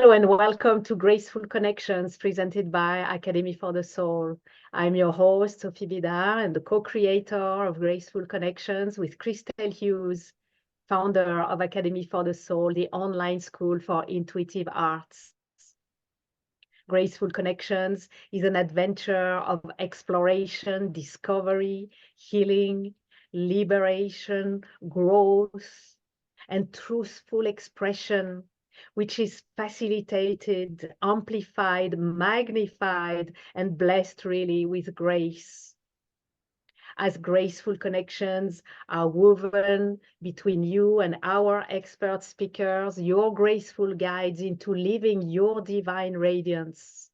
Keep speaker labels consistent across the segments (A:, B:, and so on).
A: Hello and welcome to Graceful Connections presented by Academy for the Soul. I'm your host, Sophie Bidar, and the co-creator of Graceful Connections with Christel Hughes, founder of Academy for the Soul, the online school for intuitive arts. Graceful Connections is an adventure of exploration, discovery, healing, liberation, growth, and truthful expression, which is facilitated, amplified, magnified, and blessed really with grace. As graceful connections are woven between you and our expert speakers, your graceful guides into living your divine radiance.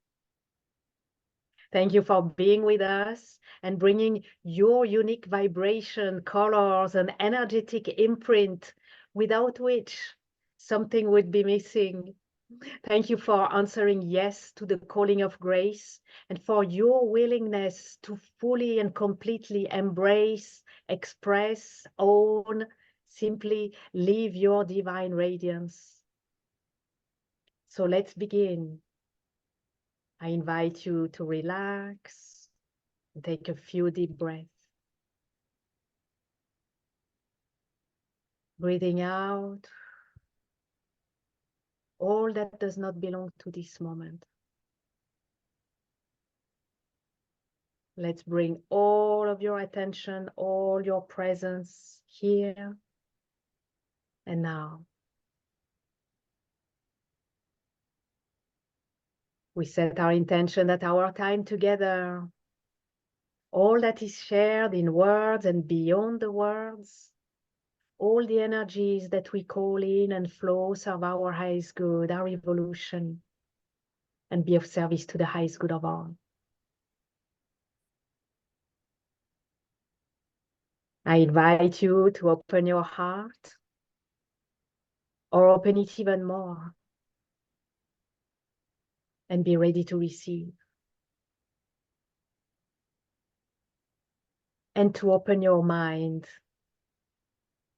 A: Thank you for being with us and bringing your unique vibration, colors, and energetic imprint, without which something would be missing. Thank you for answering yes to the calling of grace and for your willingness to fully and completely embrace, express, own, simply live your divine radiance. So let's begin. I invite you to relax and take a few deep breaths. Breathing out all that does not belong to this moment. Let's bring all of your attention, all your presence here and now. We set our intention that our time together, all that is shared in words and beyond the words, all the energies that we call in and flow serve our highest good, our evolution, and be of service to the highest good of all. I invite you to open your heart, or open it even more, and be ready to receive. And to open your mind,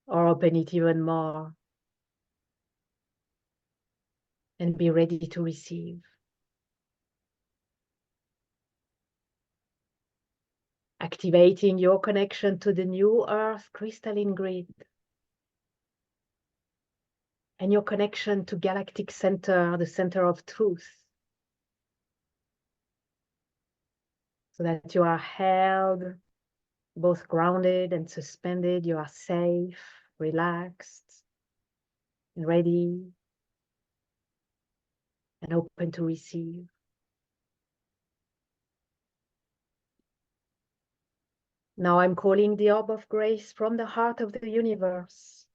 A: or open it even more, and be ready to receive. Activating your connection to the new earth crystalline grid and your connection to galactic center, the center of truth, so that you are held, both grounded and suspended. You are safe, relaxed, and ready, and open to receive. Now I'm calling the orb of grace from the heart of the universe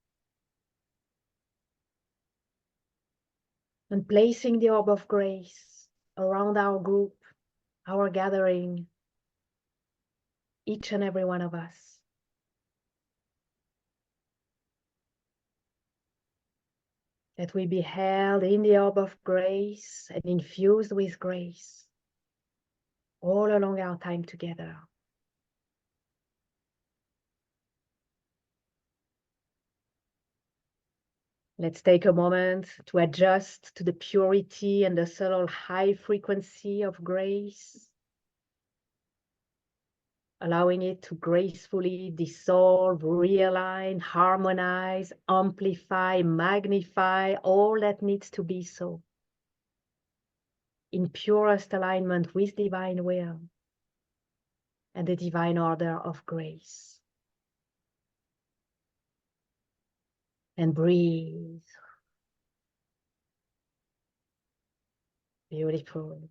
A: and placing the orb of grace around our group, our gathering, each and every one of us. That we be held in the orb of grace and infused with grace all along our time together. Let's take a moment to adjust to the purity and the subtle high frequency of grace, allowing it to gracefully dissolve, realign, harmonize, amplify, magnify all that needs to be so, in purest alignment with divine will and the divine order of grace. And breathe. Beautiful.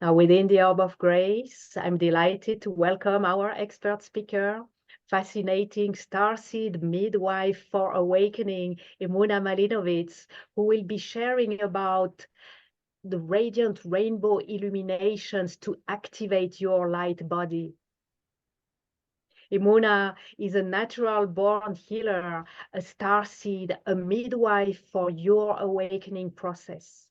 A: Now, within the orb of grace, I'm delighted to welcome our expert speaker, fascinating starseed midwife for awakening, Emunah Malinovitz, who will be sharing about the radiant rainbow illuminations to activate your light body. Emunah is a natural born healer, a starseed, a midwife for your awakening process.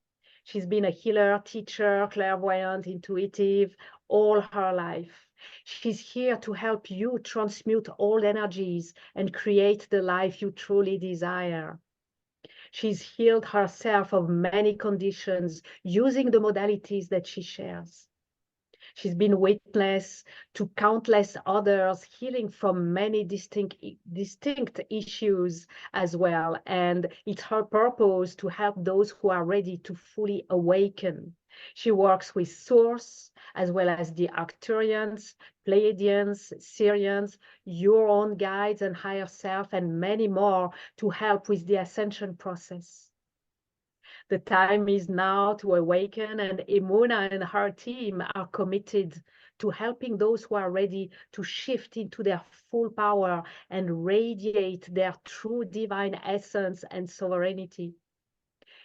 A: She's been a healer, teacher, clairvoyant, intuitive all her life. She's here to help you transmute old energies and create the life you truly desire. She's healed herself of many conditions using the modalities that she shares. She's been witness to countless others healing from many distinct issues as well. And it's her purpose to help those who are ready to fully awaken. She works with Source as well as the Arcturians, Pleiadians, Syrians, your own guides and higher self, and many more to help with the ascension process. The time is now to awaken, and Emunah and her team are committed to helping those who are ready to shift into their full power and radiate their true divine essence and sovereignty.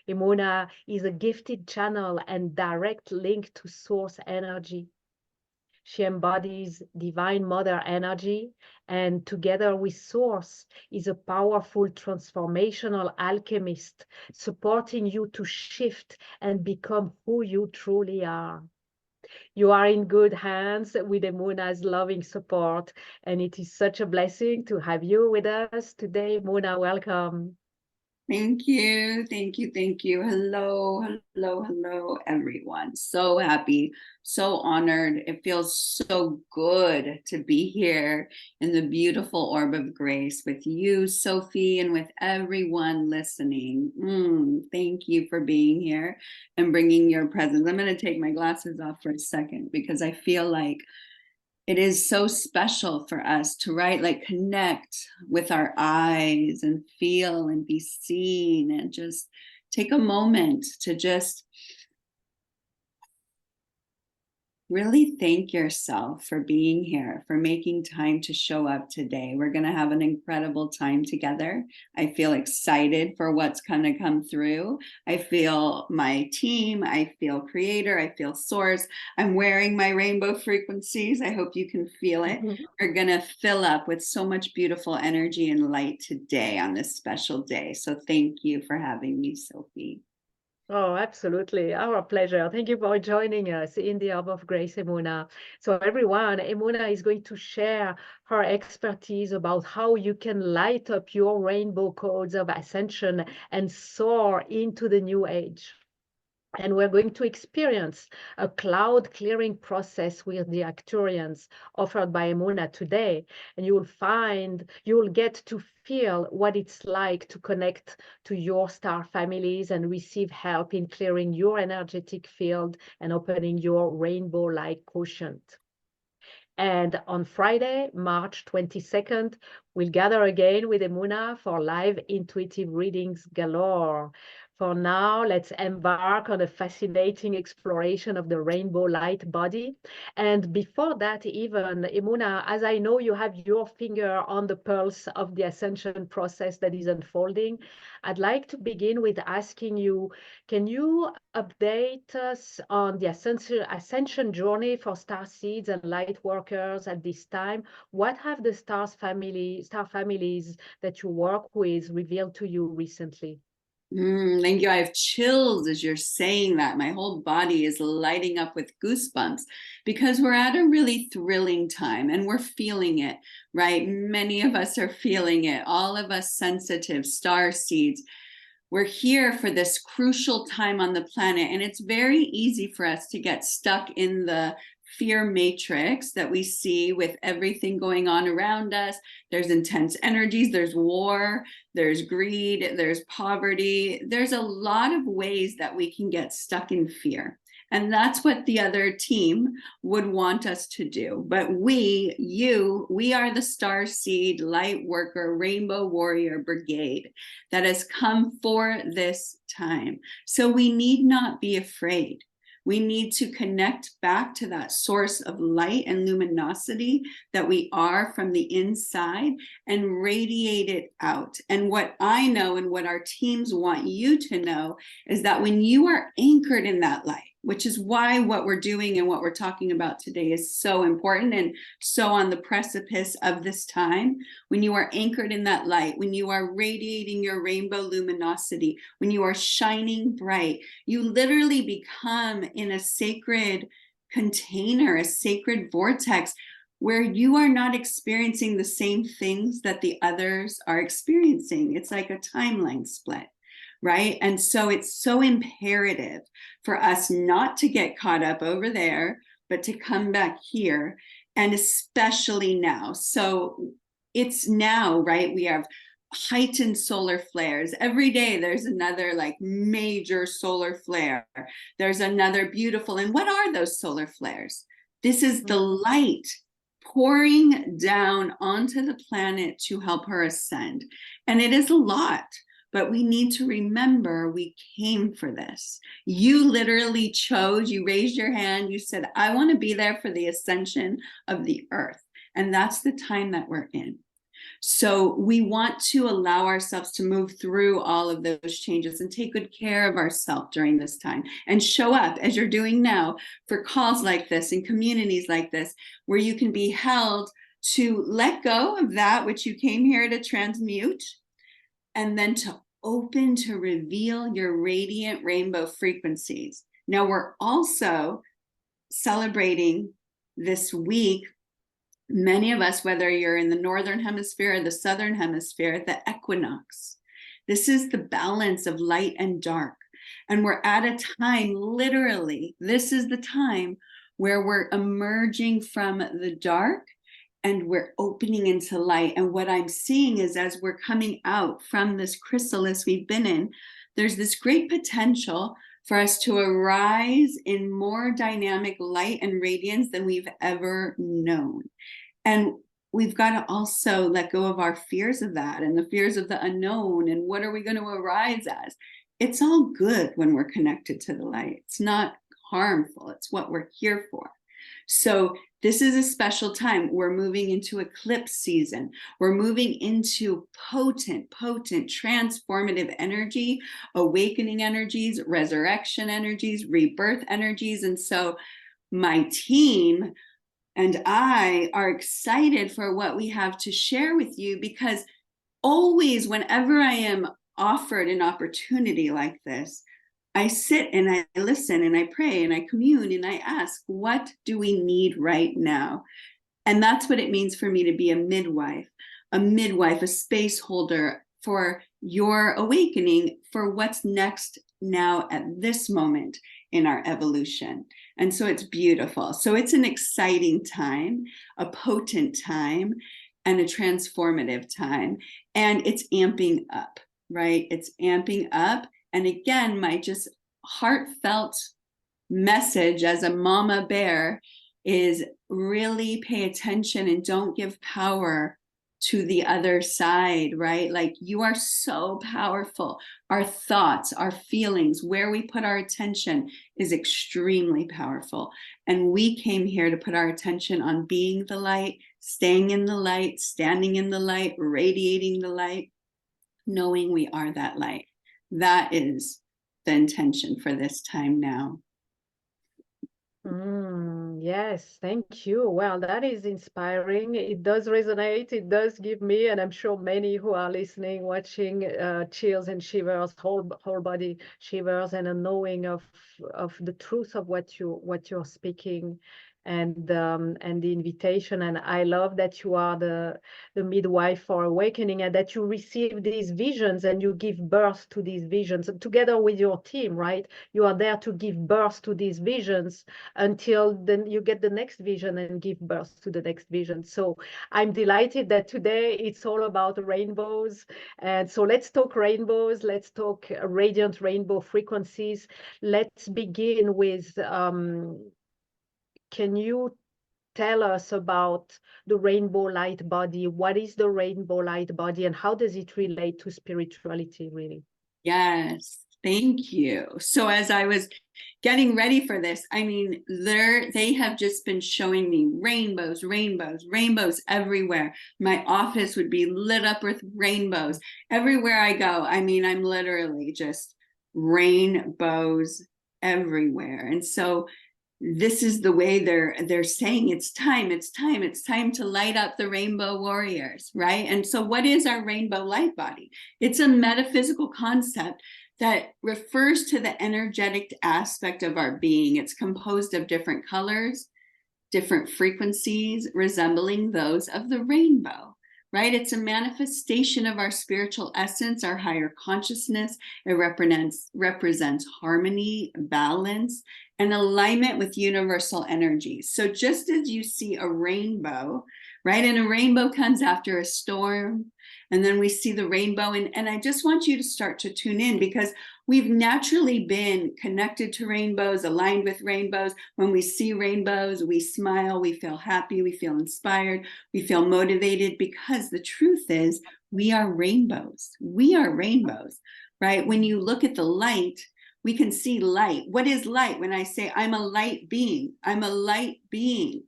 A: Emunah is a gifted channel and direct link to source energy. She embodies divine mother energy, and together with Source is a powerful transformational alchemist supporting you to shift and become who you truly are. You are in good hands with Emunah's loving support, and it is such a blessing to have you with us today. Emunah, welcome.
B: Thank you. Thank you. Thank you. Hello, hello, hello, everyone. So happy, so honored. It feels so good to be here in the beautiful orb of grace with you, Sophie, and with everyone listening. Thank you for being here and bringing your presence. I'm going to take my glasses off for a second because I feel like it is so special for us to connect with our eyes and feel and be seen, and just take a moment to just really thank yourself for being here, for making time to show up today. We're going to have an incredible time together. I feel excited for what's going to come through. I feel my team, I feel creator, I feel source. I'm wearing my rainbow frequencies. I hope you can feel it. We're going to fill up with so much beautiful energy and light today on this special day. So thank you for having me, Sophie.
A: Oh, absolutely. Our pleasure. Thank you for joining us in the Orb of Grace, Emunah. So everyone, Emunah is going to share her expertise about how you can light up your rainbow codes of ascension and soar into the new age. And we're going to experience a cloud clearing process with the Arcturians offered by Emunah today. And you will get to feel what it's like to connect to your star families and receive help in clearing your energetic field and opening your rainbow-like quotient. And on Friday, March 22nd, we'll gather again with Emunah for live intuitive readings galore. For now, let's embark on a fascinating exploration of the rainbow light body. And before that, even, Emunah, as I know you have your finger on the pulse of the ascension process that is unfolding, I'd like to begin with asking you, can you update us on the ascension journey for star seeds and light workers at this time? What have the star families that you work with revealed to you recently?
B: Thank you. I have chills as you're saying that. My whole body is lighting up with goosebumps because we're at a really thrilling time and we're feeling it, right? Many of us are feeling it. All of us sensitive star seeds. We're here for this crucial time on the planet, and it's very easy for us to get stuck in the fear matrix that we see with everything going on around us. There's intense energies, there's war, there's greed, there's poverty. There's a lot of ways that we can get stuck in fear. And that's what the other team would want us to do. But we are the Star Seed Light Worker Rainbow Warrior Brigade that has come for this time. So we need not be afraid. We need to connect back to that source of light and luminosity that we are from the inside and radiate it out. And what I know and what our teams want you to know is that when you are anchored in that light, which is why what we're doing and what we're talking about today is so important and so on the precipice of this time. When you are anchored in that light, when you are radiating your rainbow luminosity, when you are shining bright, you literally become in a sacred container, a sacred vortex where you are not experiencing the same things that the others are experiencing. It's like a timeline split. right? And so it's so imperative for us not to get caught up over there, but to come back here, and especially now. So it's now, right? We have heightened solar flares. Every day there's another like major solar flare. There's another beautiful, and what are those solar flares? This is the light pouring down onto the planet to help her ascend. And it is a lot, but we need to remember we came for this. You literally chose, you raised your hand, you said, I want to be there for the ascension of the earth. And that's the time that we're in. So we want to allow ourselves to move through all of those changes and take good care of ourselves during this time, and show up as you're doing now for calls like this and communities like this, where you can be held to let go of that which you came here to transmute, and then to open to reveal your radiant rainbow frequencies. Now we're also celebrating this week, many of us, whether you're in the northern hemisphere or the southern hemisphere, the equinox. This is the balance of light and dark. And we're at a time, literally, this is the time where we're emerging from the dark and we're opening into light. And what I'm seeing is, as we're coming out from this chrysalis we've been in, there's this great potential for us to arise in more dynamic light and radiance than we've ever known. And we've got to also let go of our fears of that, and the fears of the unknown, and what are we going to arise as? It's all good when we're connected to the light. It's not harmful. It's what we're here for. So this is a special time. We're moving into eclipse season. We're moving into potent, transformative energy, awakening energies, resurrection energies, rebirth energies. And so my team and I are excited for what we have to share with you, because always, whenever I am offered an opportunity like this, I sit and I listen and I pray and I commune and I ask, what do we need right now? And that's what it means for me to be a midwife, a space holder for your awakening, for what's next now at this moment in our evolution. And so it's beautiful. So it's an exciting time, a potent time, and a transformative time. And it's amping up, right? It's amping up. And again, my just heartfelt message as a mama bear is really pay attention and don't give power to the other side, right? Like, you are so powerful. Our thoughts, our feelings, where we put our attention is extremely powerful. And we came here to put our attention on being the light, staying in the light, standing in the light, radiating the light, knowing we are that light. That is the intention for this time now.
A: Yes, thank you. Well, that is inspiring. It does resonate. It does give me, and I'm sure many who are listening, watching, chills and shivers, whole body shivers, and a knowing of the truth of what you're speaking, and the invitation. And I love that you are the midwife for awakening, and that you receive these visions and you give birth to these visions together with your team, right? You are there to give birth to these visions until then you get the next vision and give birth to the next vision. So I'm delighted that today it's all about rainbows. And so let's talk rainbows. Let's talk radiant rainbow frequencies. Let's begin with, can you tell us about the rainbow light body? What is the rainbow light body, and how does it relate to spirituality, really?
B: Yes, thank you. So as I was getting ready for this, I mean, they have just been showing me rainbows everywhere. My office would be lit up with rainbows everywhere I go. I mean, I'm literally just rainbows everywhere. And so this is the way they're saying it's time to light up the rainbow warriors, right? And so what is our rainbow light body? It's a metaphysical concept that refers to the energetic aspect of our being. It's composed of different colors, different frequencies, resembling those of the rainbow, right? It's a manifestation of our spiritual essence, our higher consciousness. It represents harmony, balance, and alignment with universal energies. So just as you see a rainbow, right? And a rainbow comes after a storm, and then we see the rainbow. And I just want you to start to tune in, because we've naturally been connected to rainbows, aligned with rainbows. When we see rainbows, we smile, we feel happy, we feel inspired, we feel motivated, because the truth is we are rainbows. We are rainbows, right? When you look at the light, we can see light. What is light? When I say I'm a light being, I'm a light being.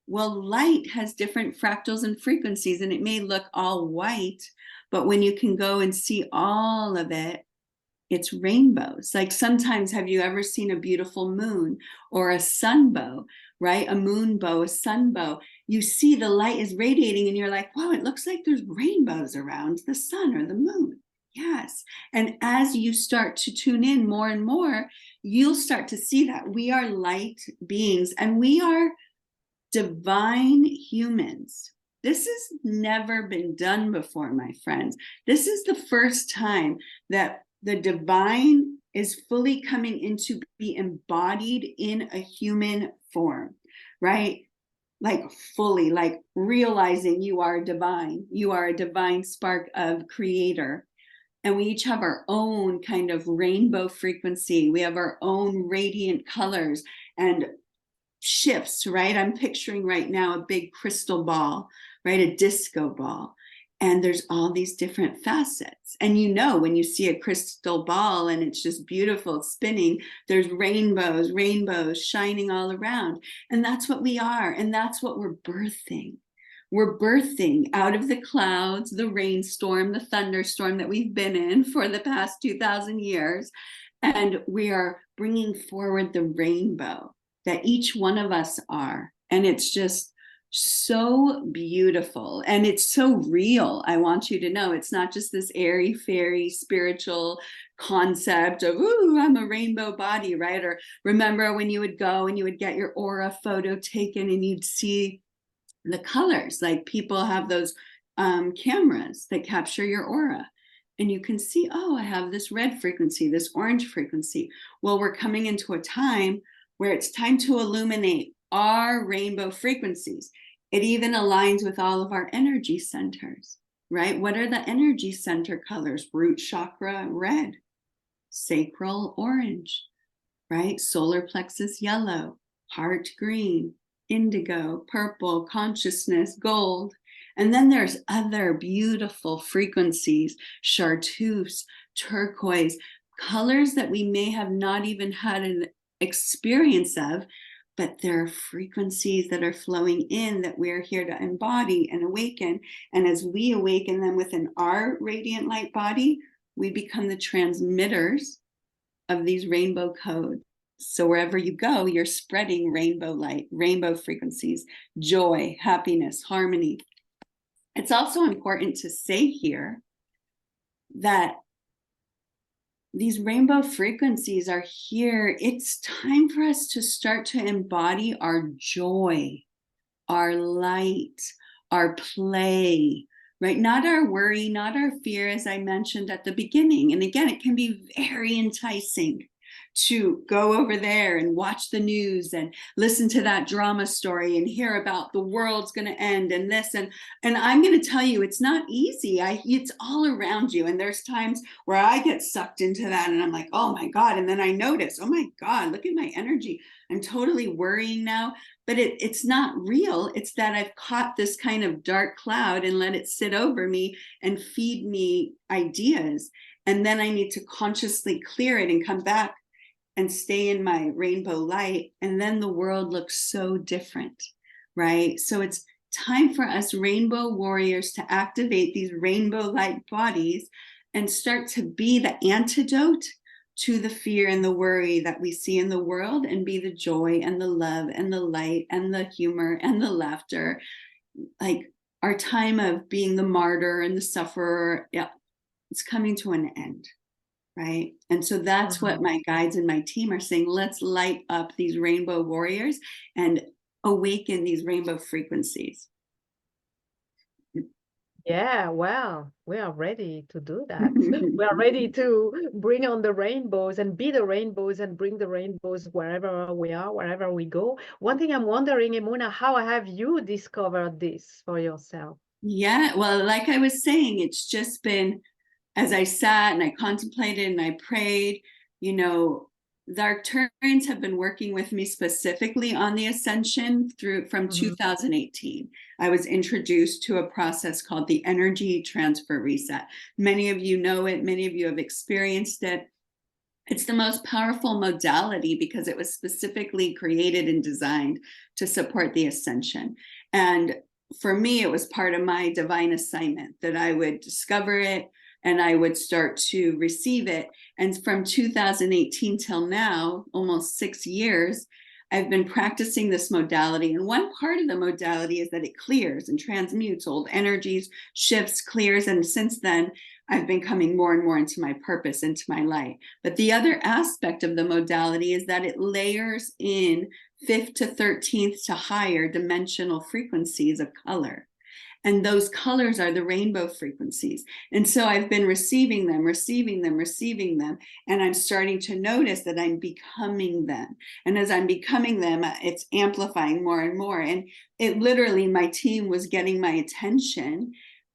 B: Well, light has different fractals and frequencies, and it may look all white, but when you can go and see all of it, it's rainbows. Like sometimes, have you ever seen a beautiful moon or a sunbow, right? A moonbow, a sunbow. You see the light is radiating and you're like, wow, it looks like there's rainbows around the sun or the moon. Yes. And as you start to tune in more and more, you'll start to see that we are light beings and we are divine humans. This has never been done before, my friends. This is the first time that the divine is fully coming into be embodied in a human form, right? Like fully, like realizing you are divine. You are a divine spark of creator. And we each have our own kind of rainbow frequency. We have our own radiant colors and shifts, right? I'm picturing right now a big crystal ball, right? A disco ball. And there's all these different facets. And you know, when you see a crystal ball and it's just beautiful spinning, there's rainbows, rainbows shining all around. And that's what we are. And that's what we're birthing. We're birthing out of the clouds, the rainstorm, the thunderstorm that we've been in for the past 2,000 years. And we are bringing forward the rainbow that each one of us are. And it's just so beautiful. And it's so real. I want you to know it's not just this airy fairy spiritual concept of, ooh, I'm a rainbow body, right? Or remember when you would go and you would get your aura photo taken and you'd see the colors, like people have those cameras that capture your aura. And you can see, oh, I have this red frequency, this orange frequency. Well, we're coming into a time where it's time to illuminate our rainbow frequencies. It even aligns with all of our energy centers, right? What are the energy center colors? Root chakra, red. Sacral, orange, right? Solar plexus, yellow. Heart, green. Indigo, purple, consciousness, gold. And then there's other beautiful frequencies, chartreuse, turquoise, colors that we may have not even had an experience of, but there are frequencies that are flowing in that we're here to embody and awaken. And as we awaken them within our radiant light body, we become the transmitters of these rainbow codes. So wherever you go, you're spreading rainbow light, rainbow frequencies, joy, happiness, harmony. It's also important to say here that these rainbow frequencies are here. It's time for us to start to embody our joy, our light, our play, right? Not our worry, not our fear, as I mentioned at the beginning. And again, it can be very enticing to go over there and watch the news and listen to that drama story and hear about the world's going to end and this and I'm going to tell you, it's not easy. It's all around you. And there's times where I get sucked into that and I'm like, oh my God. And then I notice, oh my God, look at my energy. I'm totally worrying now, but it's not real. It's that I've caught this kind of dark cloud and let it sit over me and feed me ideas. And then I need to consciously clear it and come back and stay in my rainbow light. And then the world looks so different, right? So it's time for us rainbow warriors to activate these rainbow light bodies and start to be the antidote to the fear and the worry that we see in the world, and be the joy and the love and the light and the humor and the laughter. Like our time of being the martyr and the sufferer, yeah, it's coming to an end. Right. And so that's what my guides and my team are saying. Let's light up these rainbow warriors and awaken these rainbow frequencies.
A: Yeah, well, we are ready to do that. We are ready to bring on the rainbows and be the rainbows and bring the rainbows wherever we are, wherever we go. One thing I'm wondering, Emunah, how have you discovered this for yourself?
B: Yeah, well, like I was saying, it's just been as I sat and I contemplated and I prayed, you know, the Arcturians have been working with me specifically on the ascension from
A: Mhm.
B: 2018. I was introduced to a process called the energy transfer reset. Many of you know it, many of you have experienced it. It's the most powerful modality because it was specifically created and designed to support the ascension. And for me, it was part of my divine assignment that I would discover it and I would start to receive it. And from 2018 till now, almost 6 years, I've been practicing this modality. And one part of the modality is that it clears and transmutes old energies, shifts, clears. And since then, I've been coming more and more into my purpose, into my light. But the other aspect of the modality is that it layers in 5th to 13th to higher dimensional frequencies of color. And those colors are the rainbow frequencies. And so I've been receiving them, receiving them, receiving them. And I'm starting to notice that I'm becoming them. And as I'm becoming them, it's amplifying more and more. And it literally, my team was getting my attention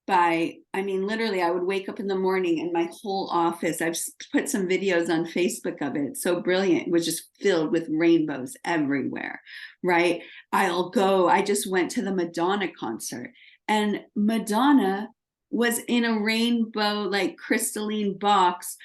B: by, I mean, literally, I would wake up in the morning and my whole office, I've put some videos on Facebook of it. It's so brilliant. It was just filled with rainbows everywhere, right? I just went to the Madonna concert and Madonna was in a rainbow, like crystalline box.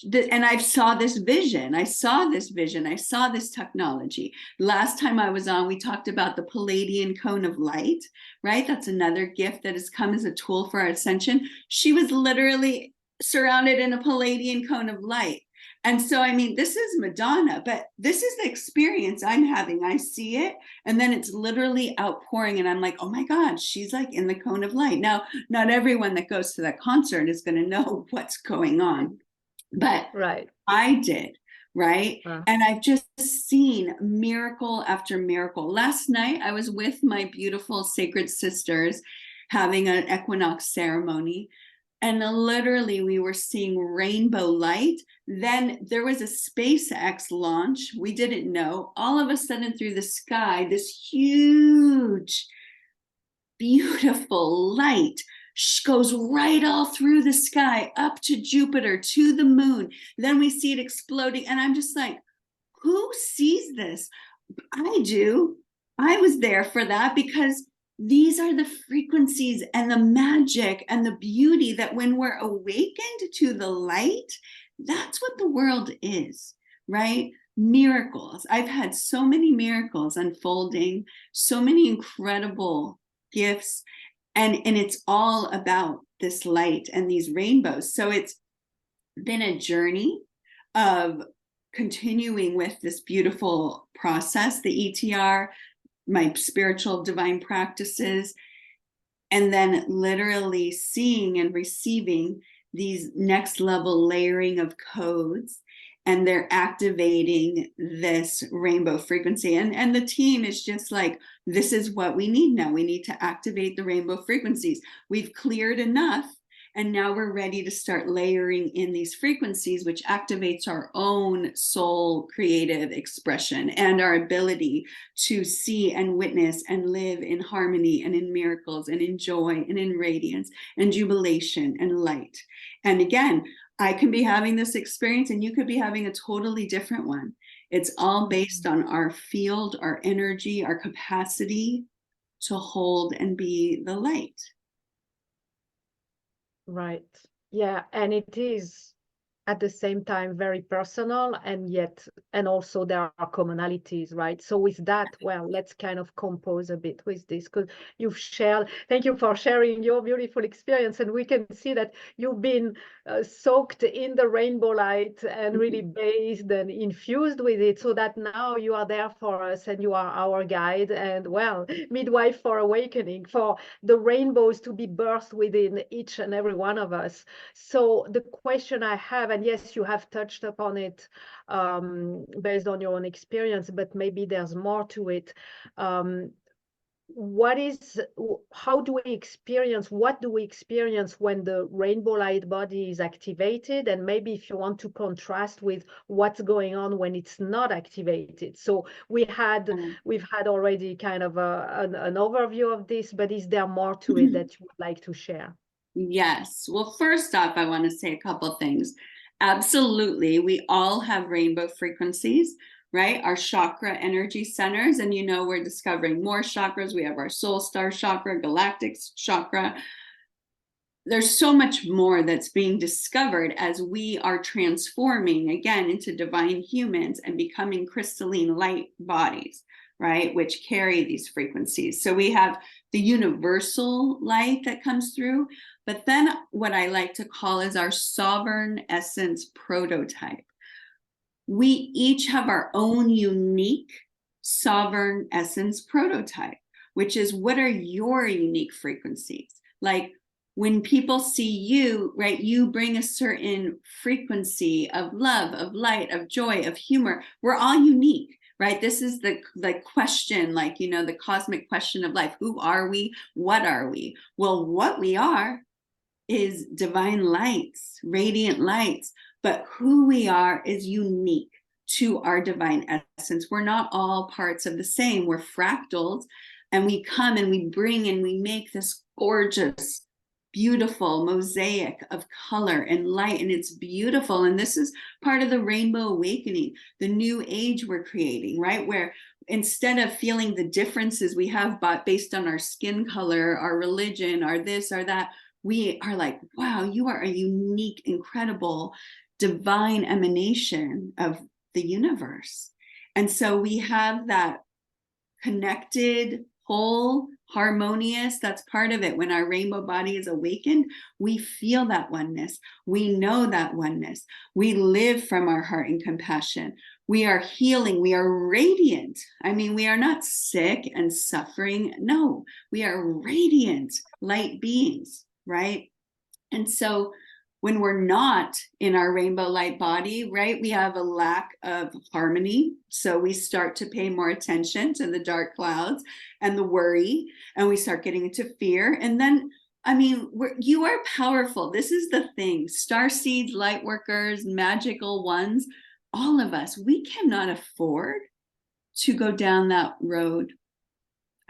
B: And I saw this vision. I saw this technology. Last time I was on, we talked about the Palladian cone of light, right? That's another gift that has come as a tool for our ascension. She was literally surrounded in a Palladian cone of light. And so, I mean, this is Madonna, but this is the experience I'm having. I see it, and then it's literally outpouring, and I'm like, oh my God, she's like in the cone of light. Now, not everyone that goes to that concert is going to know what's going on, but
A: Right.
B: I did, right?
A: Uh,
B: And I've just seen miracle after miracle. Last night, I was with my beautiful sacred sisters having an equinox ceremony. And literally, we were seeing rainbow light. Then there was a SpaceX launch. We didn't know. All of a sudden, through the sky, this huge, beautiful light goes right all through the sky, up to Jupiter, to the moon. Then we see it exploding. And I'm just like, who sees this? I do. I was there for that because these are the frequencies and the magic and the beauty that when we're awakened to the light, that's what the world is, right? Miracles. I've had so many miracles unfolding, so many incredible gifts, and it's all about this light and these rainbows. So it's been a journey of continuing with this beautiful process, the ETR, my spiritual divine practices, and then literally seeing and receiving these next level layering of codes, and they're activating this rainbow frequency. And the team is just like, this is what we need now. We need to activate the rainbow frequencies. We've cleared enough. And now we're ready to start layering in these frequencies, which activates our own soul creative expression and our ability to see and witness and live in harmony and in miracles and in joy and in radiance and jubilation and light. And again, I can be having this experience and you could be having a totally different one. It's all based on our field, our energy, our capacity to hold and be the light.
A: right. Yeah, and it is at the same time very personal, and also there are commonalities, right? So with that, well, let's kind of compose a bit with this, because thank you for sharing your beautiful experience, and we can see that you've been soaked in the rainbow light and really bathed and infused with it, so that now you are there for us and you are our guide, and well, midwife for awakening, for the rainbows to be birthed within each and every one of us. So the question I have, and yes, you have touched upon it based on your own experience, but maybe there's more to it. how do we experience, what do we experience when the rainbow light body is activated? And maybe if you want to contrast with what's going on when it's not activated. So we've had already kind of an overview of this, but is there more to it that you would like to share?
B: Yes. Well, first off, I want to say a couple things. Absolutely. We all have rainbow frequencies, right? Our chakra energy centers. And we're discovering more chakras. We have our soul star chakra, galactic chakra. There's so much more that's being discovered as we are transforming again into divine humans and becoming crystalline light bodies, right? Which carry these frequencies. So we have the universal light that comes through, but then what I like to call is our sovereign essence prototype. We each have our own unique sovereign essence prototype, which is, what are your unique frequencies? Like, when people see you, right, you bring a certain frequency of love, of light, of joy, of humor. We're all unique, right? This is the question, like, the cosmic question of life. Who are we? What are we? Well, what we are is divine lights, radiant lights, but who we are is unique to our divine essence. We're not all parts of the same. We're fractals, and we come and we bring and we make this gorgeous, beautiful mosaic of color and light, and it's beautiful. And this is part of the rainbow awakening, the new age we're creating, right? Where instead of feeling the differences we have based on our skin color, our religion, our this or that, we are like, wow, you are a unique, incredible, divine emanation of the universe. And so we have that connected, whole, harmonious, that's part of it. When our rainbow body is awakened, we feel that oneness. We know that oneness. We live from our heart and compassion. We are healing. We are radiant. I mean, we are not sick and suffering. No, we are radiant light beings, right? And so when we're not in our rainbow light body, right, we have a lack of harmony. So we start to pay more attention to the dark clouds and the worry, and we start getting into fear. And then, I mean, you are powerful. This is the thing. Star seeds, light workers, magical ones, all of us, we cannot afford to go down that road.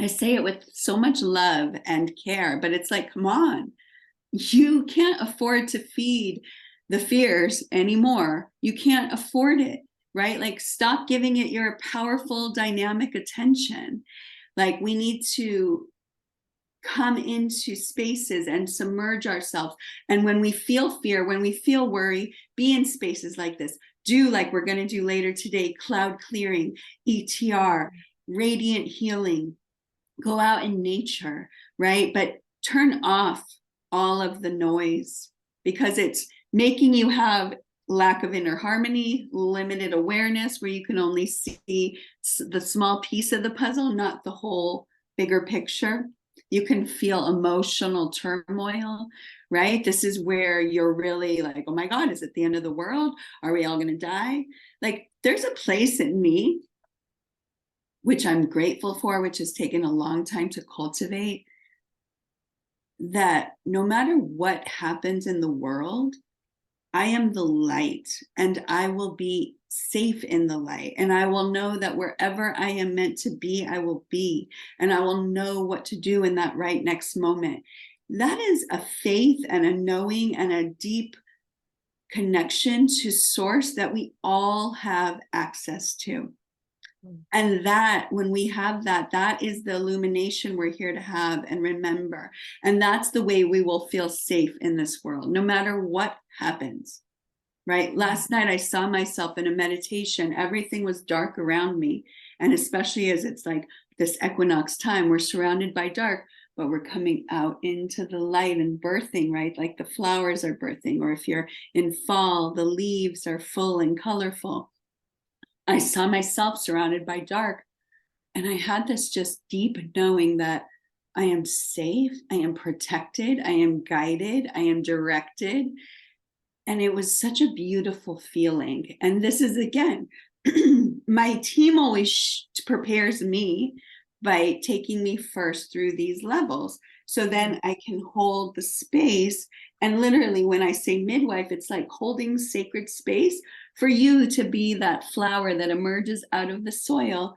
B: I say it with so much love and care, but it's like, come on. You can't afford to feed the fears anymore. You can't afford it, right? Like, stop giving it your powerful, dynamic attention. Like, we need to come into spaces and submerge ourselves. And when we feel fear, when we feel worry, be in spaces like this. Do like we're going to do later today, cloud clearing, ETR, radiant healing. Go out in nature, right? But turn off all of the noise, because it's making you have lack of inner harmony, limited awareness, where you can only see the small piece of the puzzle, not the whole bigger picture. You can feel emotional turmoil, right? This is where you're really like, oh my God, is it the end of the world? Are we all going to die? Like, there's a place in me, which I'm grateful for, which has taken a long time to cultivate, that no matter what happens in the world, I am the light, and I will be safe in the light. And I will know that wherever I am meant to be, I will be. And I will know what to do in that right next moment. That is a faith and a knowing and a deep connection to source that we all have access to. And that, when we have that, that is the illumination we're here to have and remember. And that's the way we will feel safe in this world, no matter what happens, right? Last night, I saw myself in a meditation. Everything was dark around me. And especially as it's like this equinox time, we're surrounded by dark, but we're coming out into the light and birthing, right? Like the flowers are birthing, or if you're in fall, the leaves are full and colorful. I saw myself surrounded by dark, and I had this just deep knowing that I am safe, I am protected, I am guided, I am directed. And it was such a beautiful feeling. And this is, again, my team always prepares me, by taking me first through these levels. So then I can hold the space. And literally, when I say midwife, it's like holding sacred space for you to be that flower that emerges out of the soil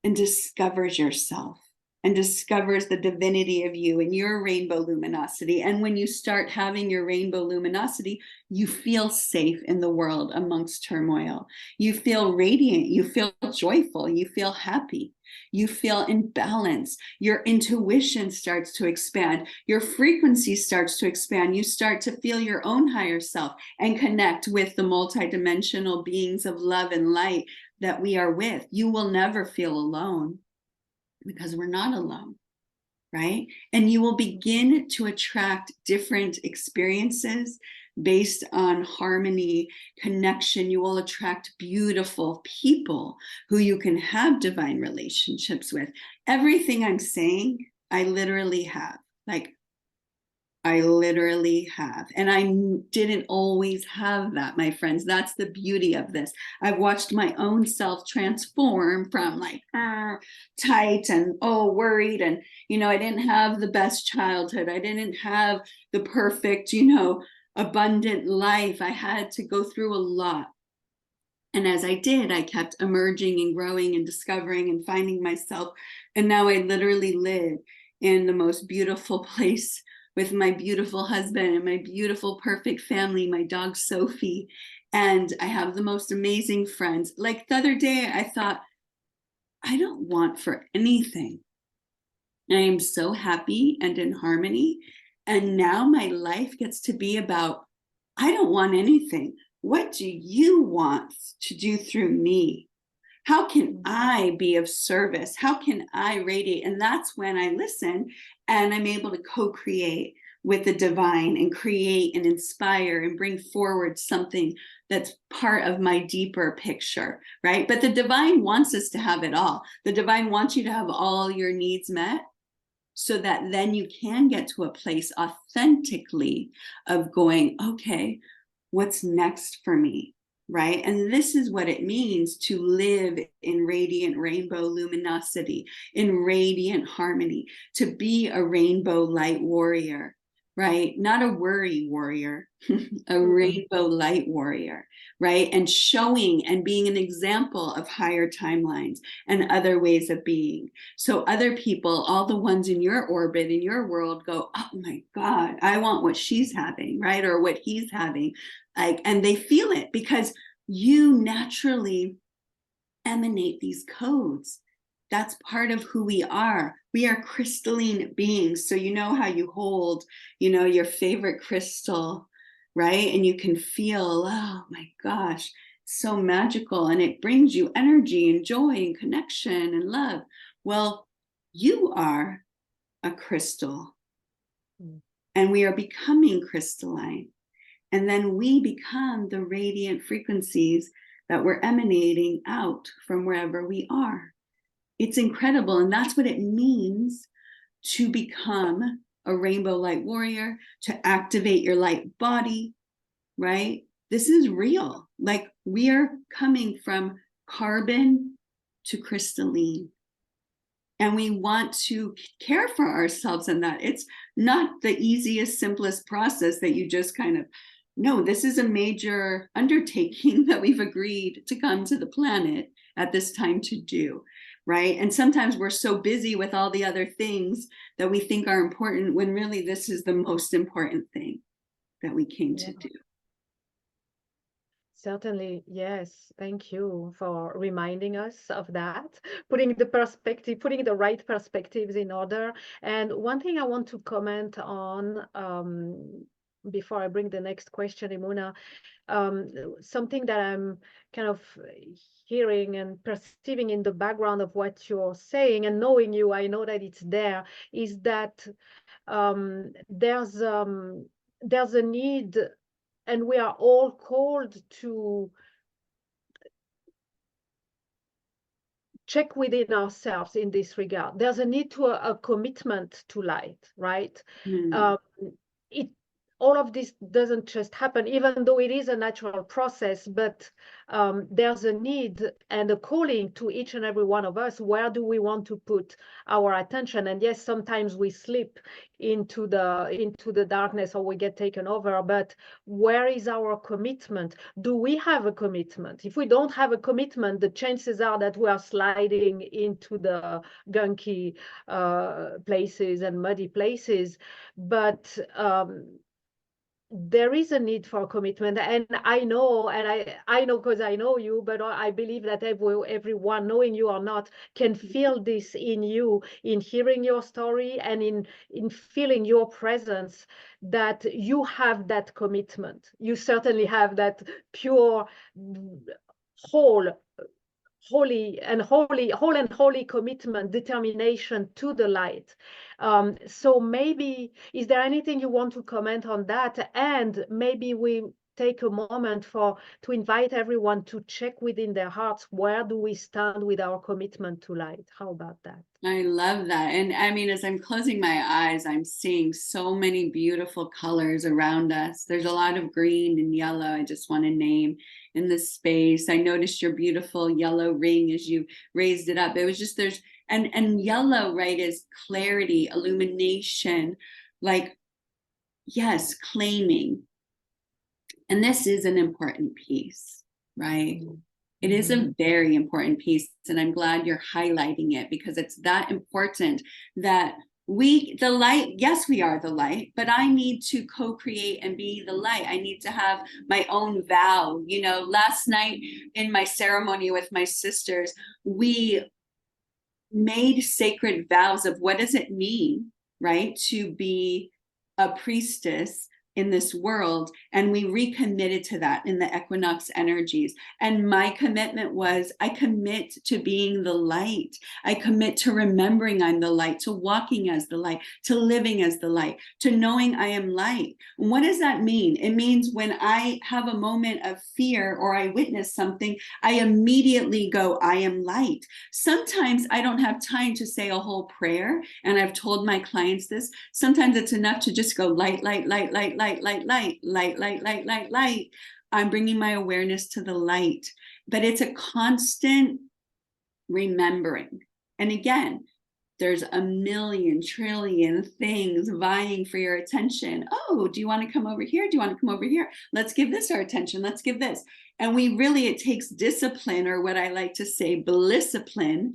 B: and discovers yourself and discovers the divinity of you and your rainbow luminosity. And when you start having your rainbow luminosity, you feel safe in the world amongst turmoil. You feel radiant, you feel joyful, you feel happy, you feel in balance. Your intuition starts to expand, your frequency starts to expand. You start to feel your own higher self and connect with the multidimensional beings of love and light that we are with. You will never feel alone, because we're not alone, right? And you will begin to attract different experiences based on harmony, connection. You will attract beautiful people who you can have divine relationships with. Everything I'm saying, I literally have. Like, I literally have. And I didn't always have that, my friends. That's the beauty of this. I've watched my own self transform from like tight and worried. And, I didn't have the best childhood. I didn't have the perfect, abundant life. I had to go through a lot. And as I did, I kept emerging and growing and discovering and finding myself. And now I literally live in the most beautiful place with my beautiful husband and my beautiful, perfect family, my dog, Sophie. And I have the most amazing friends. Like the other day, I thought, I don't want for anything. I am so happy and in harmony. And now my life gets to be about, I don't want anything. What do you want to do through me? How can I be of service? How can I radiate? And that's when I listen and I'm able to co-create with the divine and create and inspire and bring forward something that's part of my deeper picture, right? But the divine wants us to have it all. The divine wants you to have all your needs met so that then you can get to a place authentically of going, okay, what's next for me? Right? And this is what it means to live in radiant rainbow luminosity, in radiant harmony, to be a rainbow light warrior, right? Not a worry warrior, a rainbow light warrior, right? And showing and being an example of higher timelines and other ways of being. So other people, all the ones in your orbit, in your world go, oh my God, I want what she's having, right? Or what he's having. And they feel it because you naturally emanate these codes. That's part of who we are. We are crystalline beings. So you know how you hold, your favorite crystal, right? And you can feel, oh my gosh, it's so magical. And it brings you energy and joy and connection and love. Well, you are a crystal. And we are becoming crystalline. And then we become the radiant frequencies that we're emanating out from wherever we are. It's incredible. And that's what it means to become a rainbow light warrior, to activate your light body, right? This is real. Like we are coming from carbon to crystalline. And we want to care for ourselves in that. It's not the easiest, simplest process that you just kind of, no, this is a major undertaking that we've agreed to come to the planet at this time to do, right? And sometimes we're so busy with all the other things that we think are important when really this is the most important thing that we came to do.
A: Certainly, yes. Thank you for reminding us of that, putting the right perspectives in order. And one thing I want to comment on before I bring the next question, Emunah, something that I'm kind of hearing and perceiving in the background of what you're saying, and knowing you, I know that it's there, is that there's a need, and we are all called to check within ourselves in this regard. There's a need to a commitment to light, right? all of this doesn't just happen, even though it is a natural process, but there's a need and a calling to each and every one of us. Where do we want to put our attention? And yes, sometimes we slip into the darkness, or we get taken over, but where is our commitment? Do we have a commitment? If we don't have a commitment, the chances are that we are sliding into the gunky places and muddy places. But there is a need for commitment, and I know, because I know you, but I believe that everyone, knowing you or not, can feel this in you, in hearing your story and in feeling your presence, that you have that commitment. You certainly have that pure, whole holy commitment, determination to the light. So maybe, is there anything you want to comment on that? And maybe we take a moment to invite everyone to check within their hearts, where do we stand with our commitment to light? How about that?
B: I love that. And I mean, as I'm closing my eyes, I'm seeing so many beautiful colors around us. There's a lot of green and yellow, I just want to name, in this space. I noticed your beautiful yellow ring as you raised it up. It was just, and yellow, right, is clarity, illumination, like, yes, claiming. And this is an important piece, right? It is a very important piece, and I'm glad you're highlighting it, because it's that important that the light, yes, we are the light, but I need to co-create and be the light. I need to have my own vow. You know, last night in my ceremony with my sisters, we made sacred vows of what does it mean, right, to be a priestess in this world, and we recommitted to that in the equinox energies. And my commitment was, I commit to being the light. I commit to remembering I'm the light, to walking as the light, to living as the light, to knowing I am light. And what does that mean? It means when I have a moment of fear or I witness something, I immediately go, I am light. Sometimes I don't have time to say a whole prayer, and I've told my clients this. Sometimes it's enough to just go light, light, light, light, light, light, light, light, light, light, light, light. I'm bringing my awareness to the light, but it's a constant remembering. And again, there's a million trillion things vying for your attention. Oh, do you want to come over here? Do you want to come over here? Let's give this our attention. Let's give this. And it takes discipline, or what I like to say, blisscipline,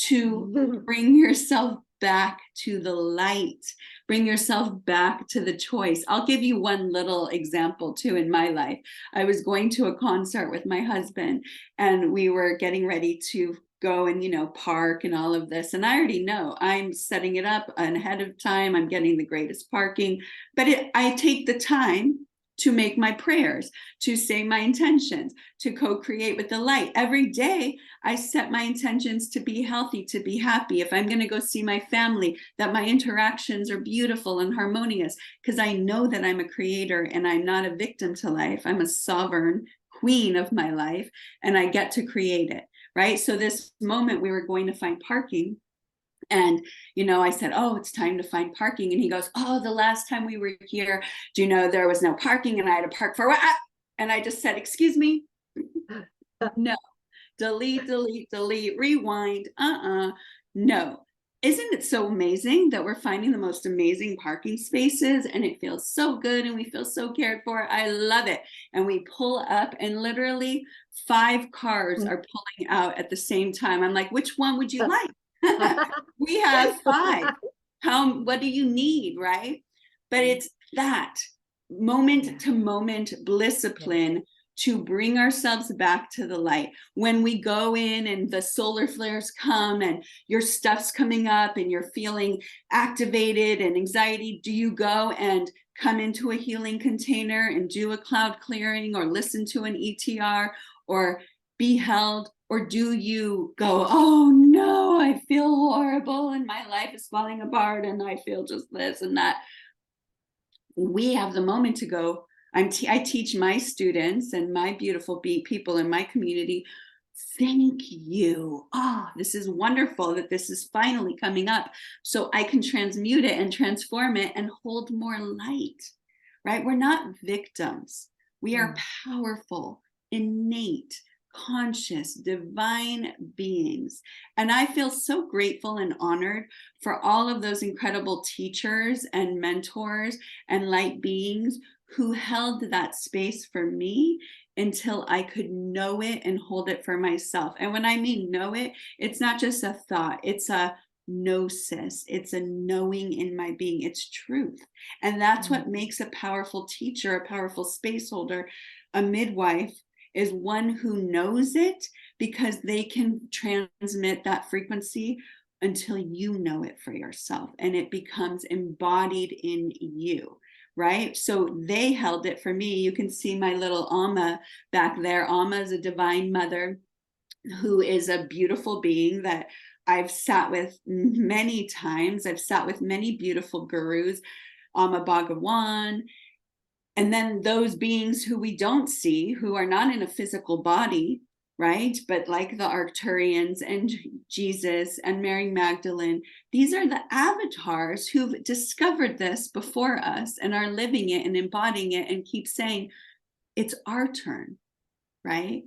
B: to bring yourself back to the light, bring yourself back to the choice. I'll give you one little example too in my life. I was going to a concert with my husband, and we were getting ready to go and, park and all of this. And I already know I'm setting it up ahead of time. I'm getting the greatest parking, but I take the time to make my prayers, to say my intentions, to co-create with the light. Every day, I set my intentions to be healthy, to be happy. If I'm going to go see my family, that my interactions are beautiful and harmonious, because I know that I'm a creator and I'm not a victim to life. I'm a sovereign queen of my life, and I get to create it, right? So this moment we were going to find parking, and, I said, oh, it's time to find parking. And he goes, oh, the last time we were here, there was no parking and I had to park for what? And I just said, excuse me. No, delete, rewind. No. Isn't it so amazing that we're finding the most amazing parking spaces, and it feels so good and we feel so cared for? I love it. And we pull up and literally 5 cars are pulling out at the same time. I'm like, which one would you like? We have 5. What do you need, right? But it's that moment to moment blisscipline to bring ourselves back to the light. When we go in and the solar flares come and your stuff's coming up and you're feeling activated and anxiety, do you go and come into a healing container and do a cloud clearing, or listen to an ETR, or be held? Or do you go, oh no, I feel horrible and my life is falling apart and I feel just this and that? We have the moment to go. I teach my students and my beautiful people in my community, thank you. Oh, this is wonderful that this is finally coming up, so I can transmute it and transform it and hold more light, right? We're not victims. We are powerful, innate, conscious, divine beings. And I feel so grateful and honored for all of those incredible teachers and mentors and light beings who held that space for me until I could know it and hold it for myself. And when I mean know it, it's not just a thought, it's a gnosis, it's a knowing in my being, it's truth. And that's what makes a powerful teacher, a powerful space holder, a midwife, is one who knows it, because they can transmit that frequency until you know it for yourself and it becomes embodied in you, right? So they held it for me. You can see my little Alma back there. Alma is a divine mother who is a beautiful being that I've sat with many times. I've sat with many beautiful gurus, Alma Bhagawan, and then those beings who we don't see, who are not in a physical body, right? But like the Arcturians and Jesus and Mary Magdalene, these are the avatars who've discovered this before us and are living it and embodying it and keep saying, it's our turn, right?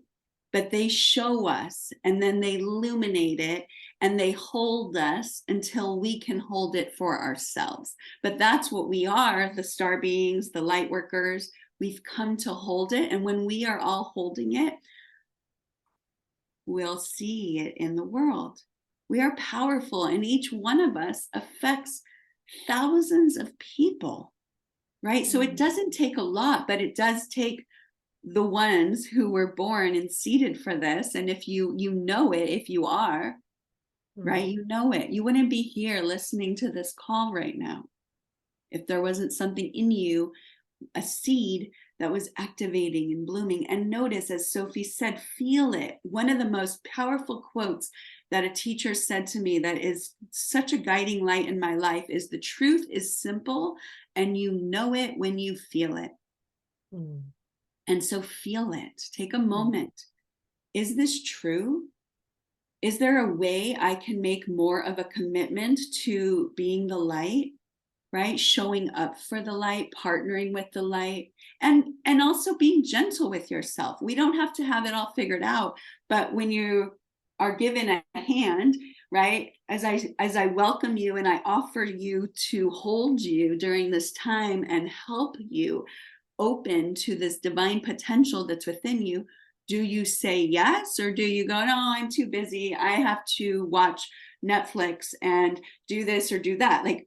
B: But they show us and then they illuminate it and they hold us until we can hold it for ourselves. But that's what we are, the star beings, the light workers. We've come to hold it. And when we are all holding it, we'll see it in the world. We are powerful, and each one of us affects thousands of people, right? So it doesn't take a lot, but it does take the ones who were born and seeded for this. And if you know it, if you are, right, you know it. You wouldn't be here listening to this call right now if there wasn't something in you, a seed that was activating and blooming. And notice, as Sophie said, feel it. One of the most powerful quotes that a teacher said to me that is such a guiding light in my life is, the truth is simple and you know it when you feel it. And so feel it. Take a moment. Is this true? Is there a way I can make more of a commitment to being the light, right? Showing up for the light, partnering with the light, and also being gentle with yourself. We don't have to have it all figured out, but when you are given a hand, right? As I welcome you and I offer you to hold you during this time and help you open to this divine potential that's within you, do you say yes, or do you go, no, I'm too busy, I have to watch Netflix and do this or do that? Like,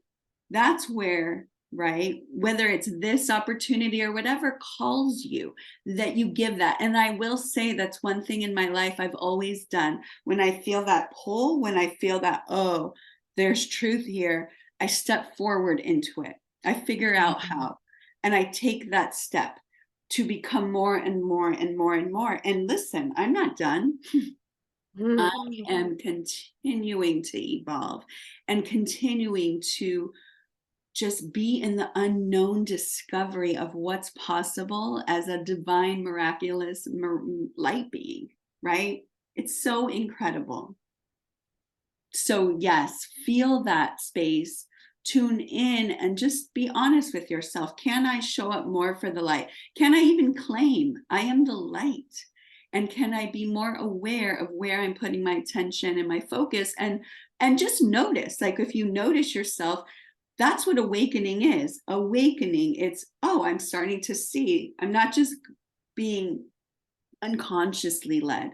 B: that's where, right, whether it's this opportunity or whatever calls you, that you give that. And I will say that's one thing in my life I've always done. When I feel that pull, when I feel that, oh, there's truth here, I step forward into it. I figure out how. And I take that step to become more and more and more and more. And listen, I'm not done. I am continuing to evolve and continuing to just be in the unknown discovery of what's possible as a divine, miraculous light being, right? It's so incredible. So yes, feel that space. Tune in and just be honest with yourself. Can I show up more for the light? Can I even claim I am the light? And can I be more aware of where I'm putting my attention and my focus? And just notice, like, if you notice yourself, that's what awakening is. Awakening, it's, oh, I'm starting to see. I'm not just being unconsciously led.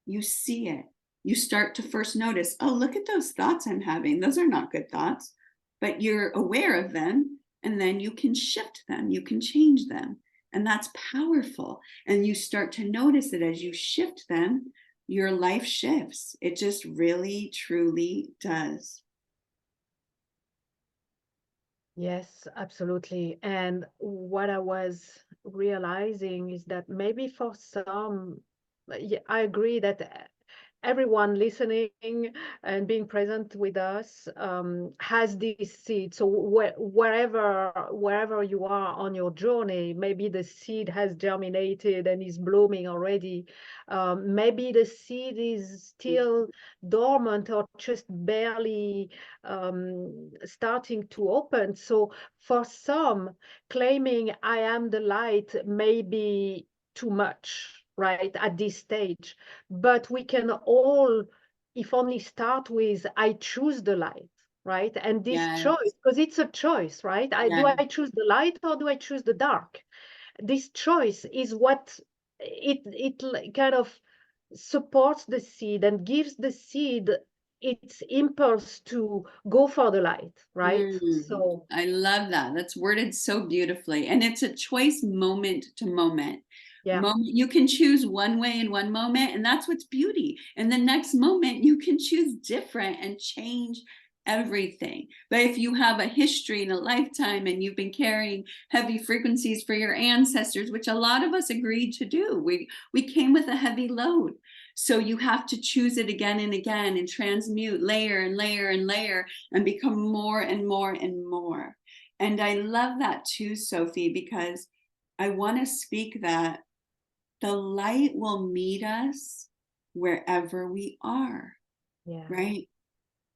B: You see it. You start to first notice, oh, look at those thoughts I'm having. Those are not good thoughts. But you're aware of them, and then you can shift them, you can change them. And that's powerful. And you start to notice that as you shift them, your life shifts. It just really, truly does.
A: Yes, absolutely. And what I was realizing is that maybe for some, I agree that everyone listening and being present with us has this seed. So wherever you are on your journey, maybe the seed has germinated and is blooming already. Maybe the seed is still dormant or just barely starting to open. So for some, claiming I am the light may be too much, right, at this stage. But we can all, if only start with, I choose the light, right? And this
B: Yes,
A: choice, because it's a choice, right? Do
B: yes,
A: I choose the light or do I choose the dark? This choice is what kind of supports the seed and gives the seed its impulse to go for the light, right? So
B: I love that. That's worded so beautifully. And it's a choice moment to moment.
A: yeah,
B: You can choose one way in one moment, and that's what's beauty. And the next moment, you can choose different and change everything. But if you have a history and a lifetime and you've been carrying heavy frequencies for your ancestors, which a lot of us agreed to do, we came with a heavy load. So you have to choose it again and again and transmute layer and layer and layer and become more and more and more. And I love that too, Sophie, because I want to speak that the light will meet us wherever we are,
A: yeah,
B: right?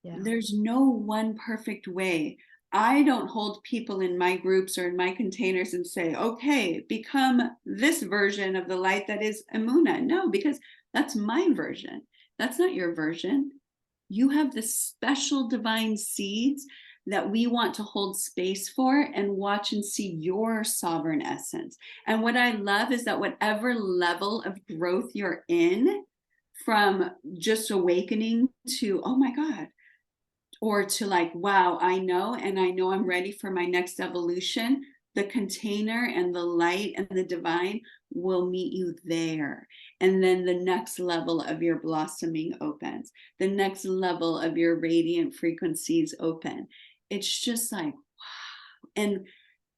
A: yeah,
B: There's no one perfect way. I don't hold people in my groups or in my containers and say, okay, become this version of the light that is Emunah. No, because that's my version. That's not your version. You have the special divine seeds that we want to hold space for and watch and see your sovereign essence. And what I love is that whatever level of growth you're in, from just awakening to, oh my God, or to like, wow, I know, and I know I'm ready for my next evolution, the container and the light and the divine will meet you there. And then the next level of your blossoming opens. The next level of your radiant frequencies open. It's just like, wow. And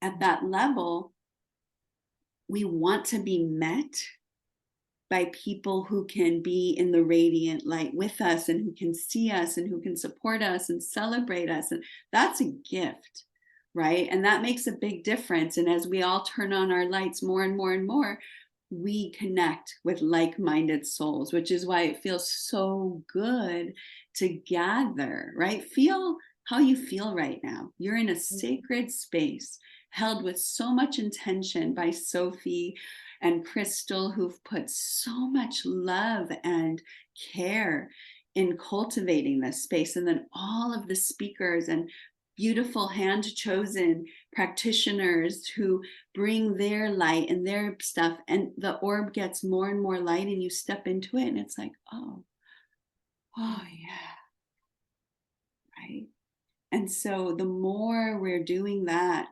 B: at that level, we want to be met by people who can be in the radiant light with us and who can see us and who can support us and celebrate us. And that's a gift, right? And that makes a big difference. And as we all turn on our lights more and more and more, we connect with like-minded souls, which is why it feels so good to gather, right? Feel how you feel right now. You're in a sacred space held with so much intention by Sophie and Christel, who've put so much love and care in cultivating this space. And then all of the speakers and beautiful hand-chosen practitioners who bring their light and their stuff, and the orb gets more and more light, and you step into it and it's like, oh yeah, right? And so the more we're doing that,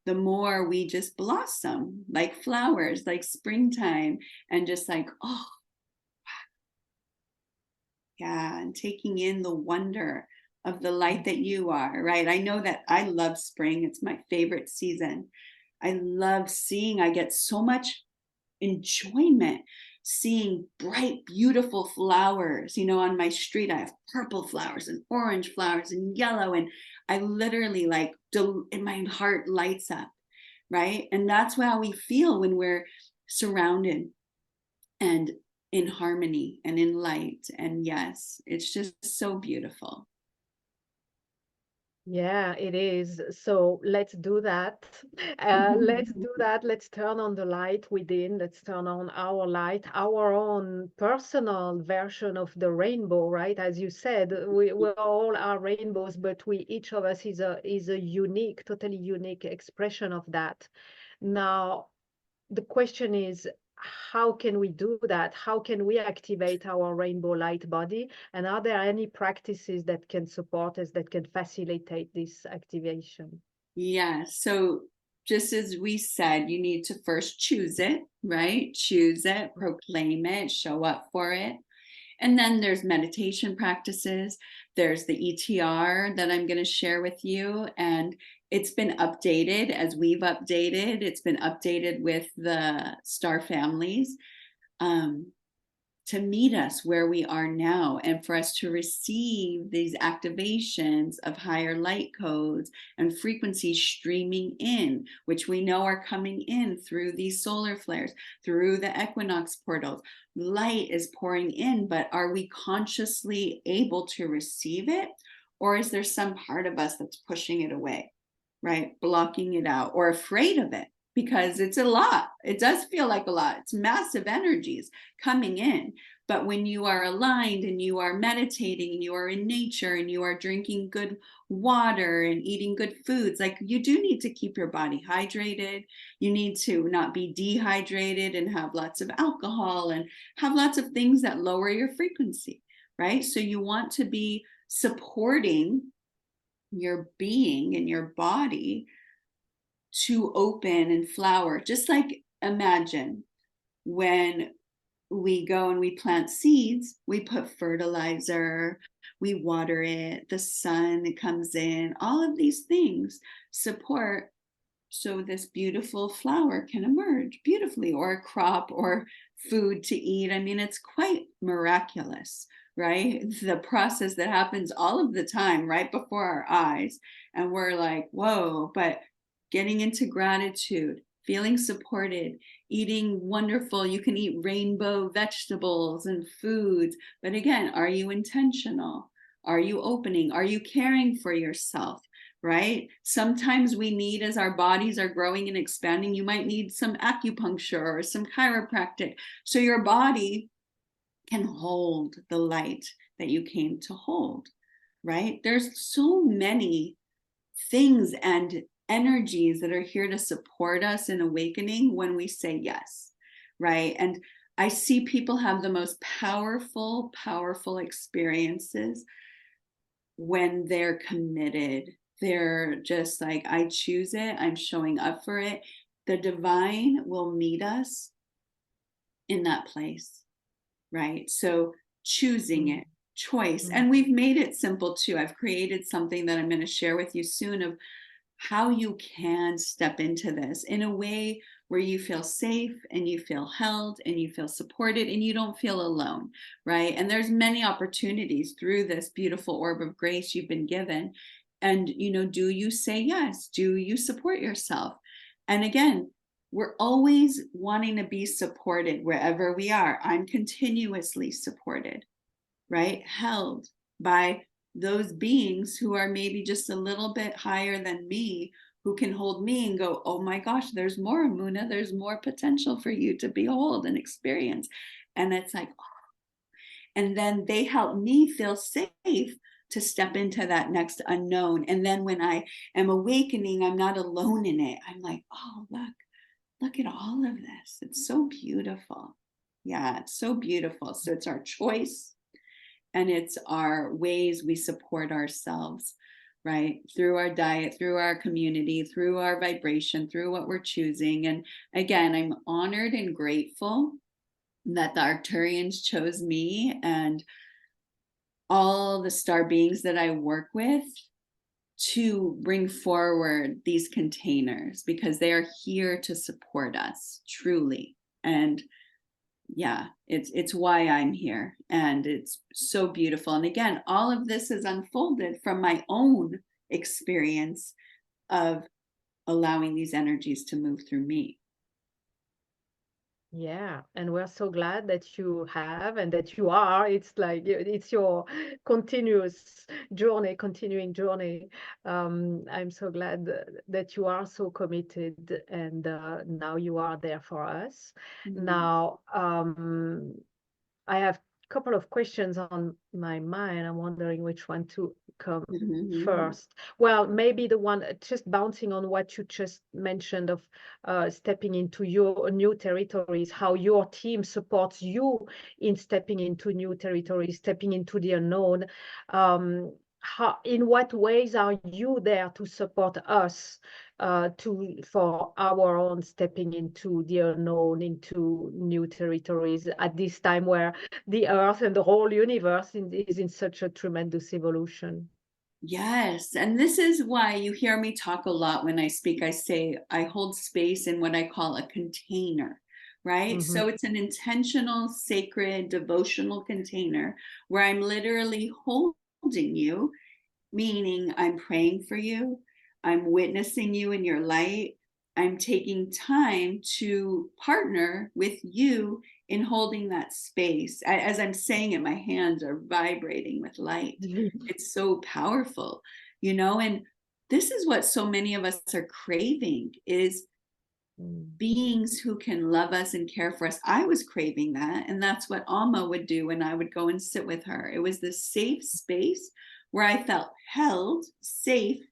B: the more we just blossom like flowers, like springtime, and just like, oh, yeah, and taking in the wonder of the light that you are, right? I know that I love spring. It's my favorite season. I love seeing, I get so much enjoyment seeing bright, beautiful flowers. You know, on my street, I have purple flowers and orange flowers and yellow. And I literally like, and my heart lights up, right? And that's how we feel when we're surrounded and in harmony and in light. And yes, it's just so beautiful.
A: yeah, it is. So let's do that. Let's do that. Let's turn on the light within. Let's turn on our light, our own personal version of the rainbow, right? As you said, we all are rainbows, but we each of us is a unique, totally unique expression of that. Now, the question is, how can we do that? How can we activate our rainbow light body? And are there any practices that can support us, that can facilitate this activation?
B: Yeah. So just as we said, you need to first choose it, right? Choose it, proclaim it, show up for it. And then there's meditation practices. There's the ETR that I'm going to share with you. And it's been updated as we've updated. It's been updated with the star families to meet us where we are now, and for us to receive these activations of higher light codes and frequencies streaming in, which we know are coming in through these solar flares, through the equinox portals. Light is pouring in, but are we consciously able to receive it? Or is there some part of us that's pushing it away, right? Blocking it out, or afraid of it? Because it's a lot. It does feel like a lot. It's massive energies coming in. But when you are aligned and you are meditating and you are in nature and you are drinking good water and eating good foods, like, you do need to keep your body hydrated. You need to not be dehydrated and have lots of alcohol and have lots of things that lower your frequency, right? So you want to be supporting your being and your body to open and flower. Just like, imagine when we go and we plant seeds, we put fertilizer, we water it, the sun comes in, all of these things support so this beautiful flower can emerge beautifully, or a crop or food to eat. I mean, it's quite miraculous, right? The process that happens all of the time right before our eyes. And we're like, whoa, but getting into gratitude, feeling supported, eating wonderful, you can eat rainbow vegetables and foods. But again, are you intentional? Are you opening? Are you caring for yourself? Right? Sometimes we need, as our bodies are growing and expanding, you might need some acupuncture or some chiropractic, so your body can hold the light that you came to hold, right? There's so many things and energies that are here to support us in awakening when we say yes, right? And I see people have the most powerful experiences when they're committed. They're just like, I choose it, I'm showing up for it. The divine will meet us in that place, right? So choosing it, choice. And we've made it simple too. I've created something that I'm going to share with you soon of how you can step into this in a way where you feel safe and you feel held and you feel supported and you don't feel alone, right? And there's many opportunities through this beautiful orb of grace you've been given. And, you know, do you say yes? Do you support yourself? And again, we're always wanting to be supported wherever we are. I'm continuously supported, right? Held by those beings who are maybe just a little bit higher than me, who can hold me and go, oh my gosh, there's more, Emunah, there's more potential for you to behold and experience. And it's like, oh. And then they help me feel safe to step into that next unknown. And then when I am awakening, I'm not alone in it. I'm like, oh, look at all of this. It's so beautiful. Yeah, it's so beautiful. So it's our choice. And it's our ways we support ourselves, right? Through our diet, through our community, through our vibration, through what we're choosing. And again, I'm honored and grateful that the Arcturians chose me and all the star beings that I work with to bring forward these containers, because they are here to support us truly. And yeah, it's why I'm here, and it's so beautiful. And again, all of this is unfolded from my own experience of allowing these energies to move through me.
A: Yeah, and we're so glad that you have and that you are. It's like it's your continuous journey, continuing journey. I'm so glad that you are so committed, and now you are there for us. Now, I have a couple of questions on my mind. I'm wondering which one to come first. Well, maybe the one just bouncing on what you just mentioned of stepping into your new territories, how your team supports you in stepping into new territories, stepping into the unknown. In what ways are you there to support us for our own stepping into the unknown, into new territories at this time where the earth and the whole universe is in such a tremendous evolution?
B: Yes, and this is why you hear me talk a lot when I speak. I say I hold space in what I call a container, right? So it's an intentional, sacred, devotional container where I'm literally holding you, meaning I'm praying for you, I'm witnessing you in your light, I'm taking time to partner with you in holding that space. As I'm saying it, my hands are vibrating with light. It's so powerful, you know, and this is what so many of us are craving, is beings who can love us and care for us. I was craving that, and that's what Alma would do when I would go and sit with her. It was this safe space where I felt held, safe,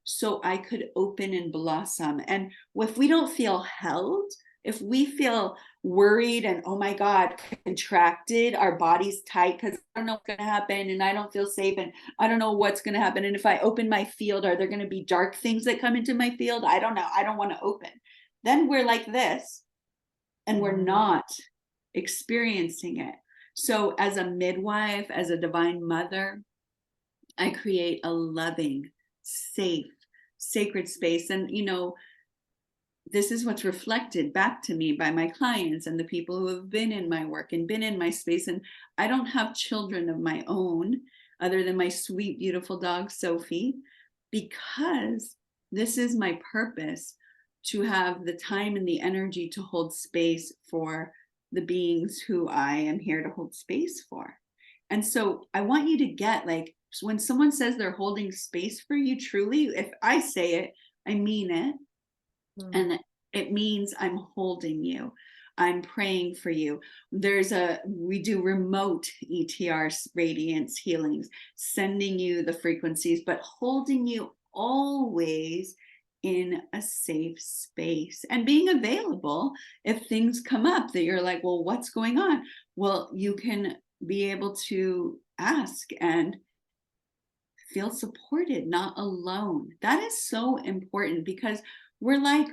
B: so I could open and blossom. And if we don't feel held, if we feel worried and, oh my God, contracted, our body's tight because I don't know what's going to happen and I don't feel safe and I don't know what's going to happen. And if I open my field, are there going to be dark things that come into my field? I don't know. I don't want to open. Then we're like this and we're not experiencing it. So as a midwife, as a divine mother, I create a loving, safe, sacred space. And, you know, this is what's reflected back to me by my clients and the people who have been in my work and been in my space. And I don't have children of my own other than my sweet, beautiful dog, Sophie, because this is my purpose, to have the time and the energy to hold space for the beings who I am here to hold space for. And so I want you to get, like, when someone says they're holding space for you, truly, if I say it, I mean it. And it means I'm holding you. I'm praying for you. We do remote ETR radiance healings, sending you the frequencies, but holding you always in a safe space and being available if things come up that you're like, well, what's going on? Well, you can be able to ask and feel supported, not alone. That is so important, because we're like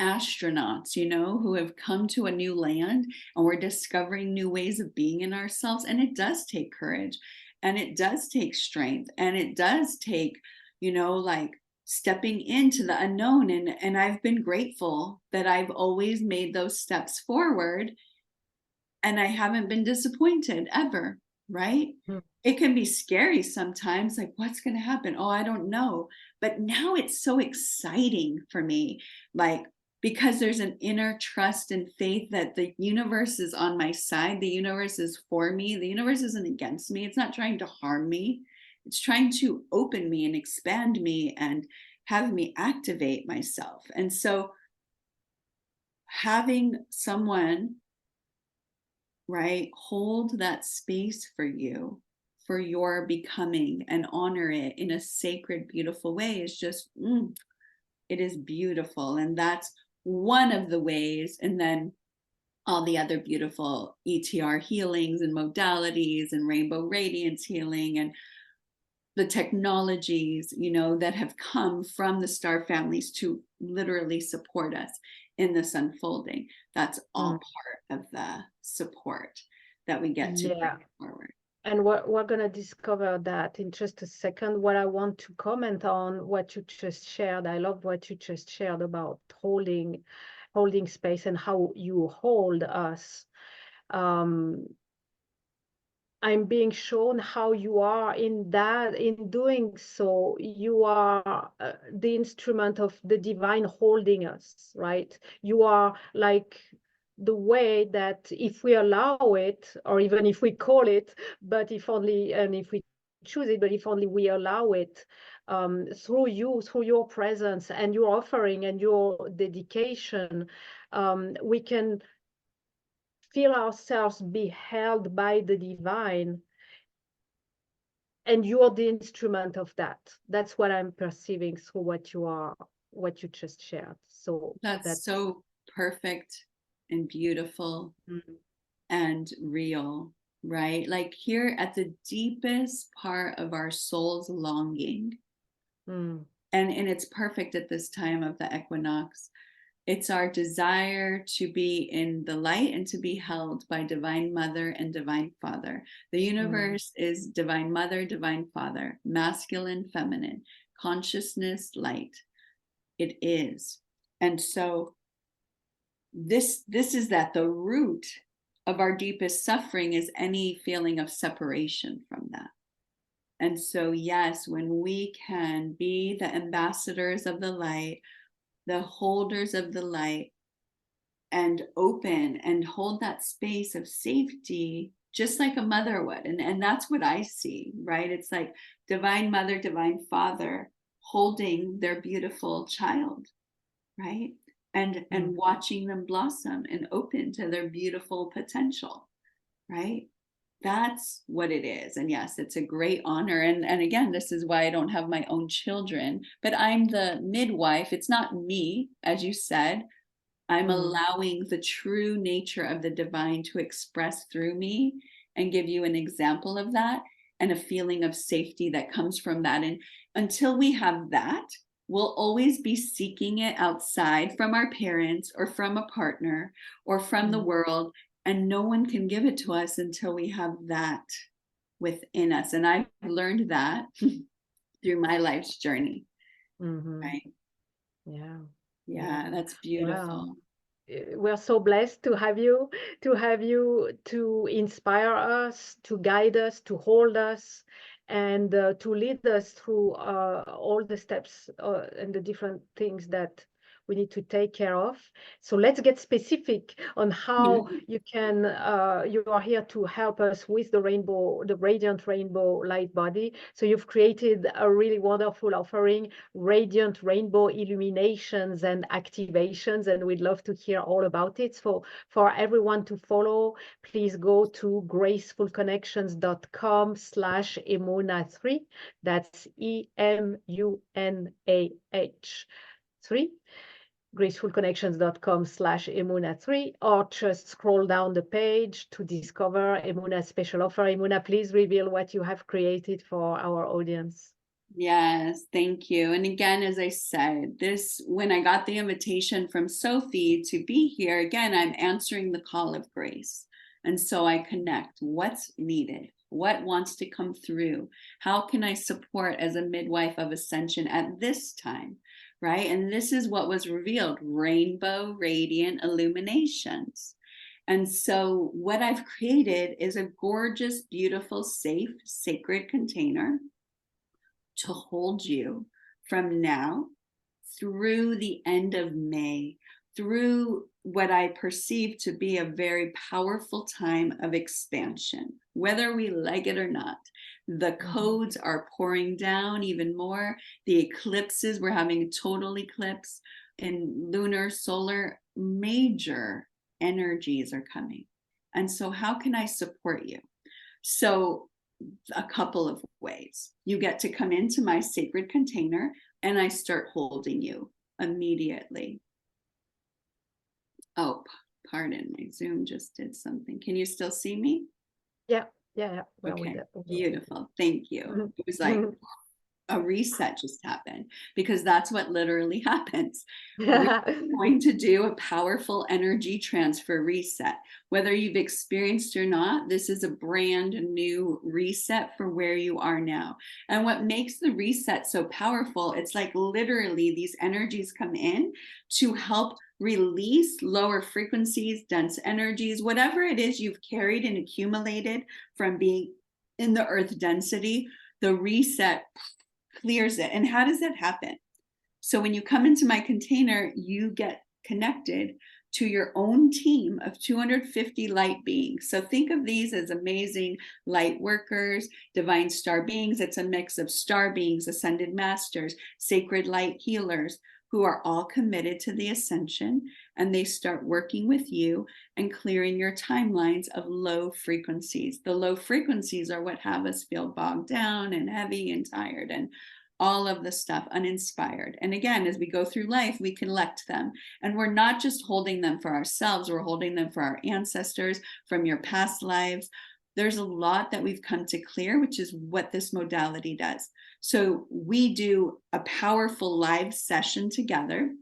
B: astronauts, you know, who have come to a new land and we're discovering new ways of being in ourselves. And it does take courage, and it does take strength, and it does take, you know, like stepping into the unknown. And I've been grateful that I've always made those steps forward, and I haven't been disappointed ever, right? It can be scary sometimes, like, what's going to happen? Oh, I don't know. But now it's so exciting for me, like, because there's an inner trust and faith that the universe is on my side. The universe is for me. The universe isn't against me. It's not trying to harm me. It's trying to open me and expand me and have me activate myself. And so having someone, right, hold that space for you, for your becoming, and honor it in a sacred, beautiful way is just, it is beautiful. And that's one of the ways. And then all the other beautiful ETR healings and modalities and rainbow radiance healing and the technologies, you know, that have come from the star families to literally support us in this unfolding. That's all part of the support that we get to bring forward.
A: And we're going to discover that in just a second. What I want to comment on what you just shared, I love what you just shared about holding space and how you hold us. I'm being shown how you are in that. In doing so, you are the instrument of the divine holding us, right? You are like the way that, if we allow it, or even if we call it, but if only, and if we choose it, but if only we allow it, through you, through your presence and your offering and your dedication, we can feel ourselves be held by the divine, and you're the instrument of that. That's what I'm perceiving through what you just shared. So
B: that's so perfect and beautiful and real, right? Like, here at the deepest part of our soul's longing, and it's perfect at this time of the equinox. It's our desire to be in the light and to be held by Divine Mother and Divine Father. The universe is Divine Mother, Divine Father, masculine, feminine, consciousness, light. It is. And so this is that the root of our deepest suffering is any feeling of separation from that. And so, yes, when we can be the ambassadors of the light, the holders of the light, and open and hold that space of safety, just like a mother would. And that's what I see, right? It's like divine mother, divine father holding their beautiful child, right? And watching them blossom and open to their beautiful potential, right? That's what it is. And yes, it's a great honor. And again, this is why I don't have my own children, but I'm the midwife. It's not me, as you said. I'm allowing the true nature of the divine to express through me and give you an example of that and a feeling of safety that comes from that. And until we have that, we'll always be seeking it outside from our parents or from a partner or from the world. And no one can give it to us until we have that within us. And I've learned that through my life's journey. Right? Yeah, that's beautiful.
A: Wow. We're so blessed to have you, to inspire us, to guide us, to hold us, and to lead us through all the steps and the different things that we need to take care of. So let's get specific on how you can, you are here to help us with the rainbow, the radiant rainbow light body. So you've created a really wonderful offering, Radiant Rainbow Illuminations and Activations, and we'd love to hear all about it. So for everyone to follow, please go to gracefulconnections.com/Emunah3. That's EMUNAH3. gracefulconnections.com/Emunah3, or just scroll down the page to discover Emunah's special offer. Emunah, please reveal what you have created for our audience.
B: Yes, thank you. And again, as I said, when I got the invitation from Sophie to be here, again, I'm answering the call of grace. And so I connect what's needed, what wants to come through, how can I support as a midwife of ascension at this time, right? And this is what was revealed, rainbow radiant illuminations. And so what I've created is a gorgeous, beautiful, safe, sacred container to hold you from now through the end of May, through what I perceive to be a very powerful time of expansion, whether we like it or not. The codes are pouring down even more. The eclipses, we're having a total eclipse in lunar, solar, major energies are coming. And so how can I support you? So a couple of ways. You get to come into my sacred container and I start holding you immediately. Oh, pardon, my Zoom just did something. Can you still see me?
A: Yeah.
B: Okay, beautiful. Thank you. It was like a reset just happened, because that's what literally happens. We're going to do a powerful energy transfer reset. Whether you've experienced or not, this is a brand new reset for where you are now. And what makes the reset so powerful, it's like literally these energies come in to help release lower frequencies, dense energies, whatever it is you've carried and accumulated from being in the earth density. The reset clears it. And how does that happen? So when you come into my container, you get connected to your own team of 250 light beings. So think of these as amazing light workers, divine star beings. It's a mix of star beings, ascended masters, sacred light healers, who are all committed to the ascension, and they start working with you and clearing your timelines of low frequencies. The low frequencies are what have us feel bogged down and heavy and tired and all of the stuff, uninspired. And again, as we go through life, we collect them. And we're not just holding them for ourselves, we're holding them for our ancestors, from your past lives. There's a lot that we've come to clear, which is what this modality does. So we do a powerful live session together,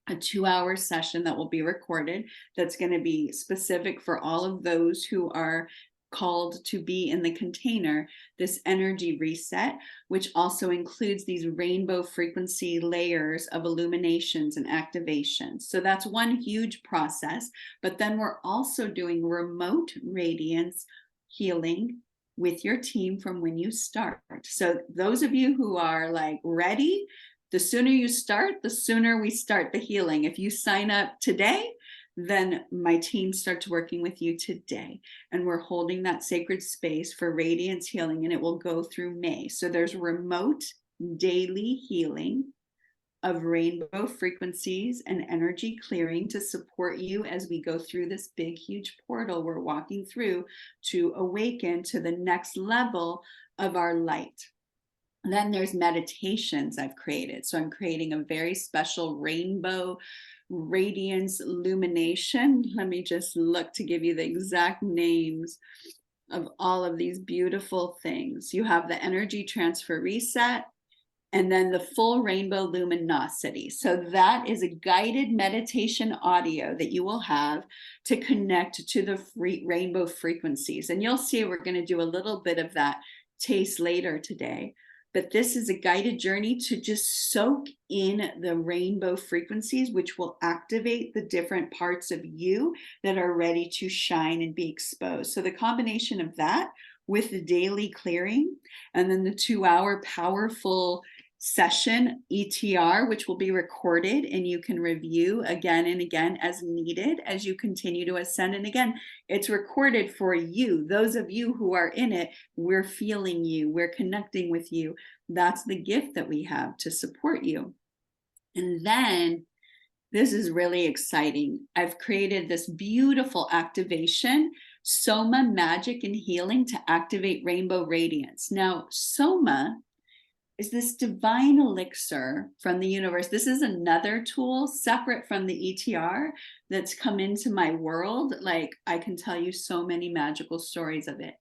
B: a 2-hour session that will be recorded, that's going to be specific for all of those who are called to be in the container, this energy reset, which also includes these rainbow frequency layers of illuminations and activations. So that's one huge process. But then we're also doing remote radiance healing with your team from when you start. So those of you who are like ready, the sooner you start, the sooner we start the healing. If you sign up today, then my team starts working with you today. And we're holding that sacred space for radiance healing, and it will go through May. So there's remote daily healing of rainbow frequencies and energy clearing to support you as we go through this big, huge portal we're walking through to awaken to the next level of our light. Then there's meditations I've created. So I'm creating a very special rainbow radiance illumination. Let me just look to give you the exact names of all of these beautiful things. You have the energy transfer reset, and then the full rainbow luminosity. So that is a guided meditation audio that you will have to connect to the rainbow frequencies. And you'll see we're going to do a little bit of that taste later today. But this is a guided journey to just soak in the rainbow frequencies, which will activate the different parts of you that are ready to shine and be exposed. So the combination of that with the daily clearing, and then the 2-hour powerful session ETR, which will be recorded and you can review again and again as needed as you continue to ascend. And again, it's recorded for you. Those of you who are in it, we're feeling you, we're connecting with you. That's the gift that we have to support you. And then this is really exciting. I've created this beautiful activation, Soma Magic and Healing to activate rainbow radiance. Now, Soma is this divine elixir from the universe. This is another tool separate from the ETR that's come into my world. Like, I can tell you so many magical stories of it.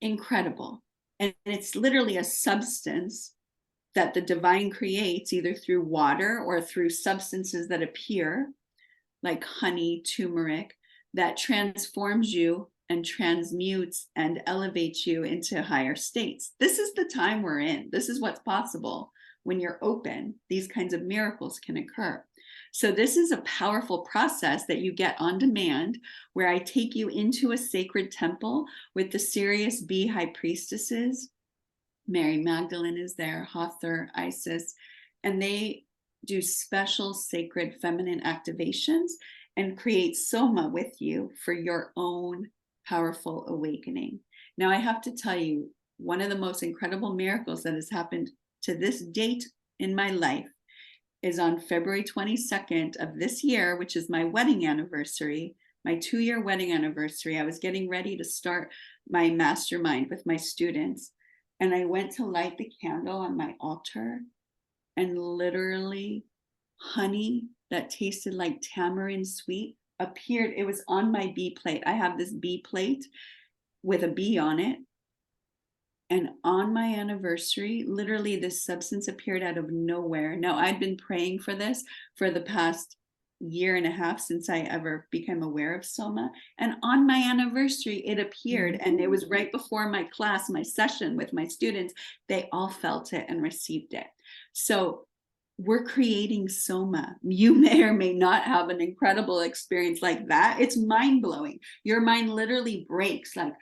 B: Incredible. And it's literally a substance that the divine creates either through water or through substances that appear like honey, turmeric, that transforms you and transmutes and elevates you into higher states. This is the time we're in. This is what's possible when you're open. These kinds of miracles can occur. So this is a powerful process that you get on demand, where I take you into a sacred temple with the Sirius B high priestesses. Mary Magdalene is there, Hathor, Isis, and they do special sacred feminine activations and create Soma with you for your own powerful awakening. Now, I have to tell you, one of the most incredible miracles that has happened to this date in my life is on February 22nd of this year, which is my wedding anniversary, my 2-year wedding anniversary. I was getting ready to start my mastermind with my students, and I went to light the candle on my altar, and literally honey that tasted like tamarind sweet appeared. It was on my B plate. I have this B plate with a bee on it. And on my anniversary, literally this substance appeared out of nowhere. Now, I'd been praying for this for the past 1.5 years since I ever became aware of Soma. And on my anniversary, it appeared. And it was right before my class, my session with my students. They all felt it and received it. So we're creating Soma. You may or may not have an incredible experience like that. It's mind-blowing. Your mind literally breaks. Like,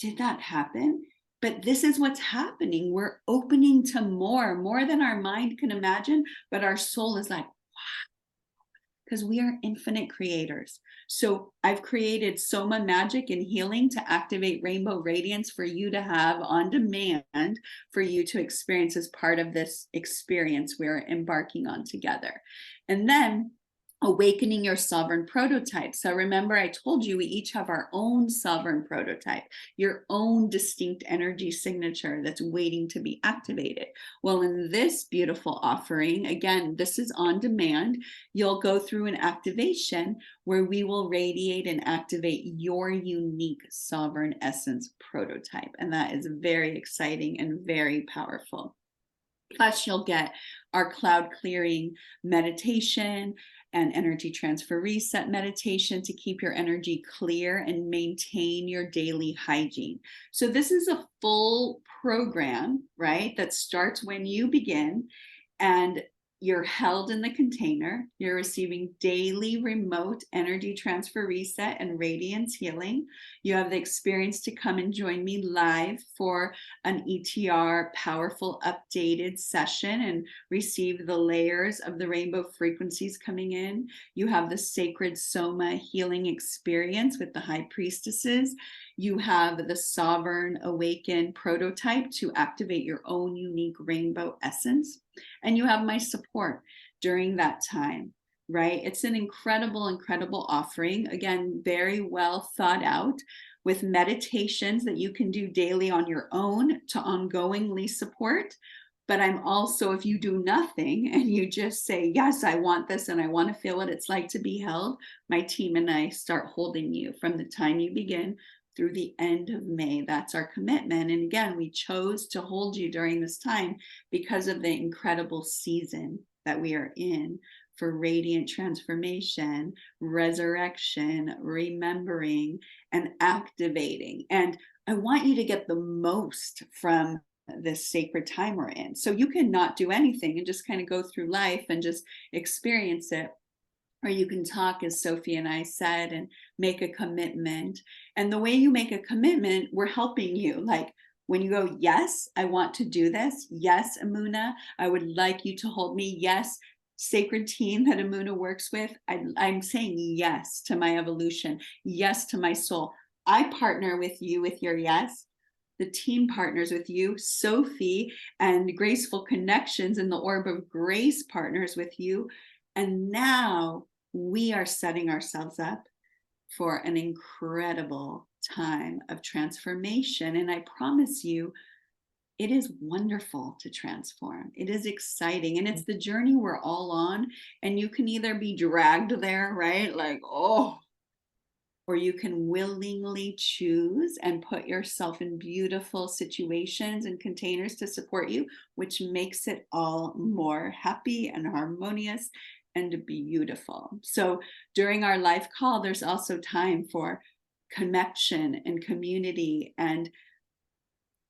B: did that happen? But this is what's happening. We're opening to more than our mind can imagine. But our soul is like, wow, because we are infinite creators. So I've created Soma Magic and Healing to activate rainbow radiance for you to have on demand, for you to experience as part of this experience we're embarking on together. And then awakening your sovereign prototype. So remember, I told you we each have our own sovereign prototype, your own distinct energy signature that's waiting to be activated. Well, in this beautiful offering, again, this is on demand. You'll go through an activation where we will radiate and activate your unique sovereign essence prototype. And that is very exciting and very powerful. Plus, you'll get our cloud clearing meditation and energy transfer reset meditation to keep your energy clear and maintain your daily hygiene. So this is a full program, right, that starts when you begin, and you're held in the container. You're receiving daily remote energy transfer reset and radiance healing. You have the experience to come and join me live for an ETR powerful updated session and receive the layers of the rainbow frequencies coming in. You have the sacred Soma healing experience with the high priestesses. You have the Sovereign Awaken prototype to activate your own unique rainbow essence. And you have my support during that time, right? It's an incredible, incredible offering. Again, very well thought out, with meditations that you can do daily on your own to ongoingly support. But I'm also, if you do nothing and you just say, yes, I want this and I want to feel what it's like to be held, my team and I start holding you from the time you begin through the end of May. That's our commitment. And again, we chose to hold you during this time because of the incredible season that we are in for radiant transformation, resurrection, remembering, and activating. And I want you to get the most from this sacred time we're in. So you cannot do anything and just kind of go through life and just experience it. Or you can talk, as Sophie and I said, and make a commitment. And the way you make a commitment, we're helping you. Like when you go, yes, I want to do this. Yes, Emunah, I would like you to hold me. Yes, sacred team that Emunah works with. I'm saying yes to my evolution. Yes to my soul. I partner with you with your yes. The team partners with you. Sophie and Graceful Connections and the Orb of Grace partners with you. And now we are setting ourselves up for an incredible time of transformation. And I promise you, it is wonderful to transform. It is exciting. And it's the journey we're all on. And you can either be dragged there, right? Like, oh, or you can willingly choose and put yourself in beautiful situations and containers to support you, which makes it all more happy and harmonious and beautiful. So during our life call, there's also time for connection and community and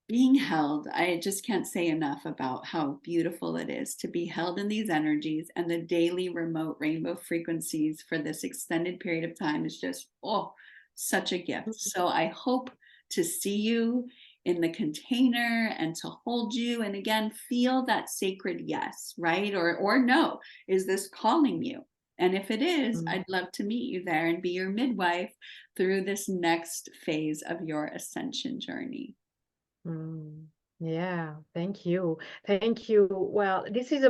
B: being held. I just can't say enough about how beautiful it is to be held in these energies, and the daily remote rainbow frequencies for this extended period of time is just, oh, such a gift. So I hope to see you in the container and to hold you. And again, feel that sacred yes, right? Or no, is this calling you? And if it is, I'd love to meet you there and be your midwife through this next phase of your ascension journey.
A: Yeah, thank you. Thank you. Well, this is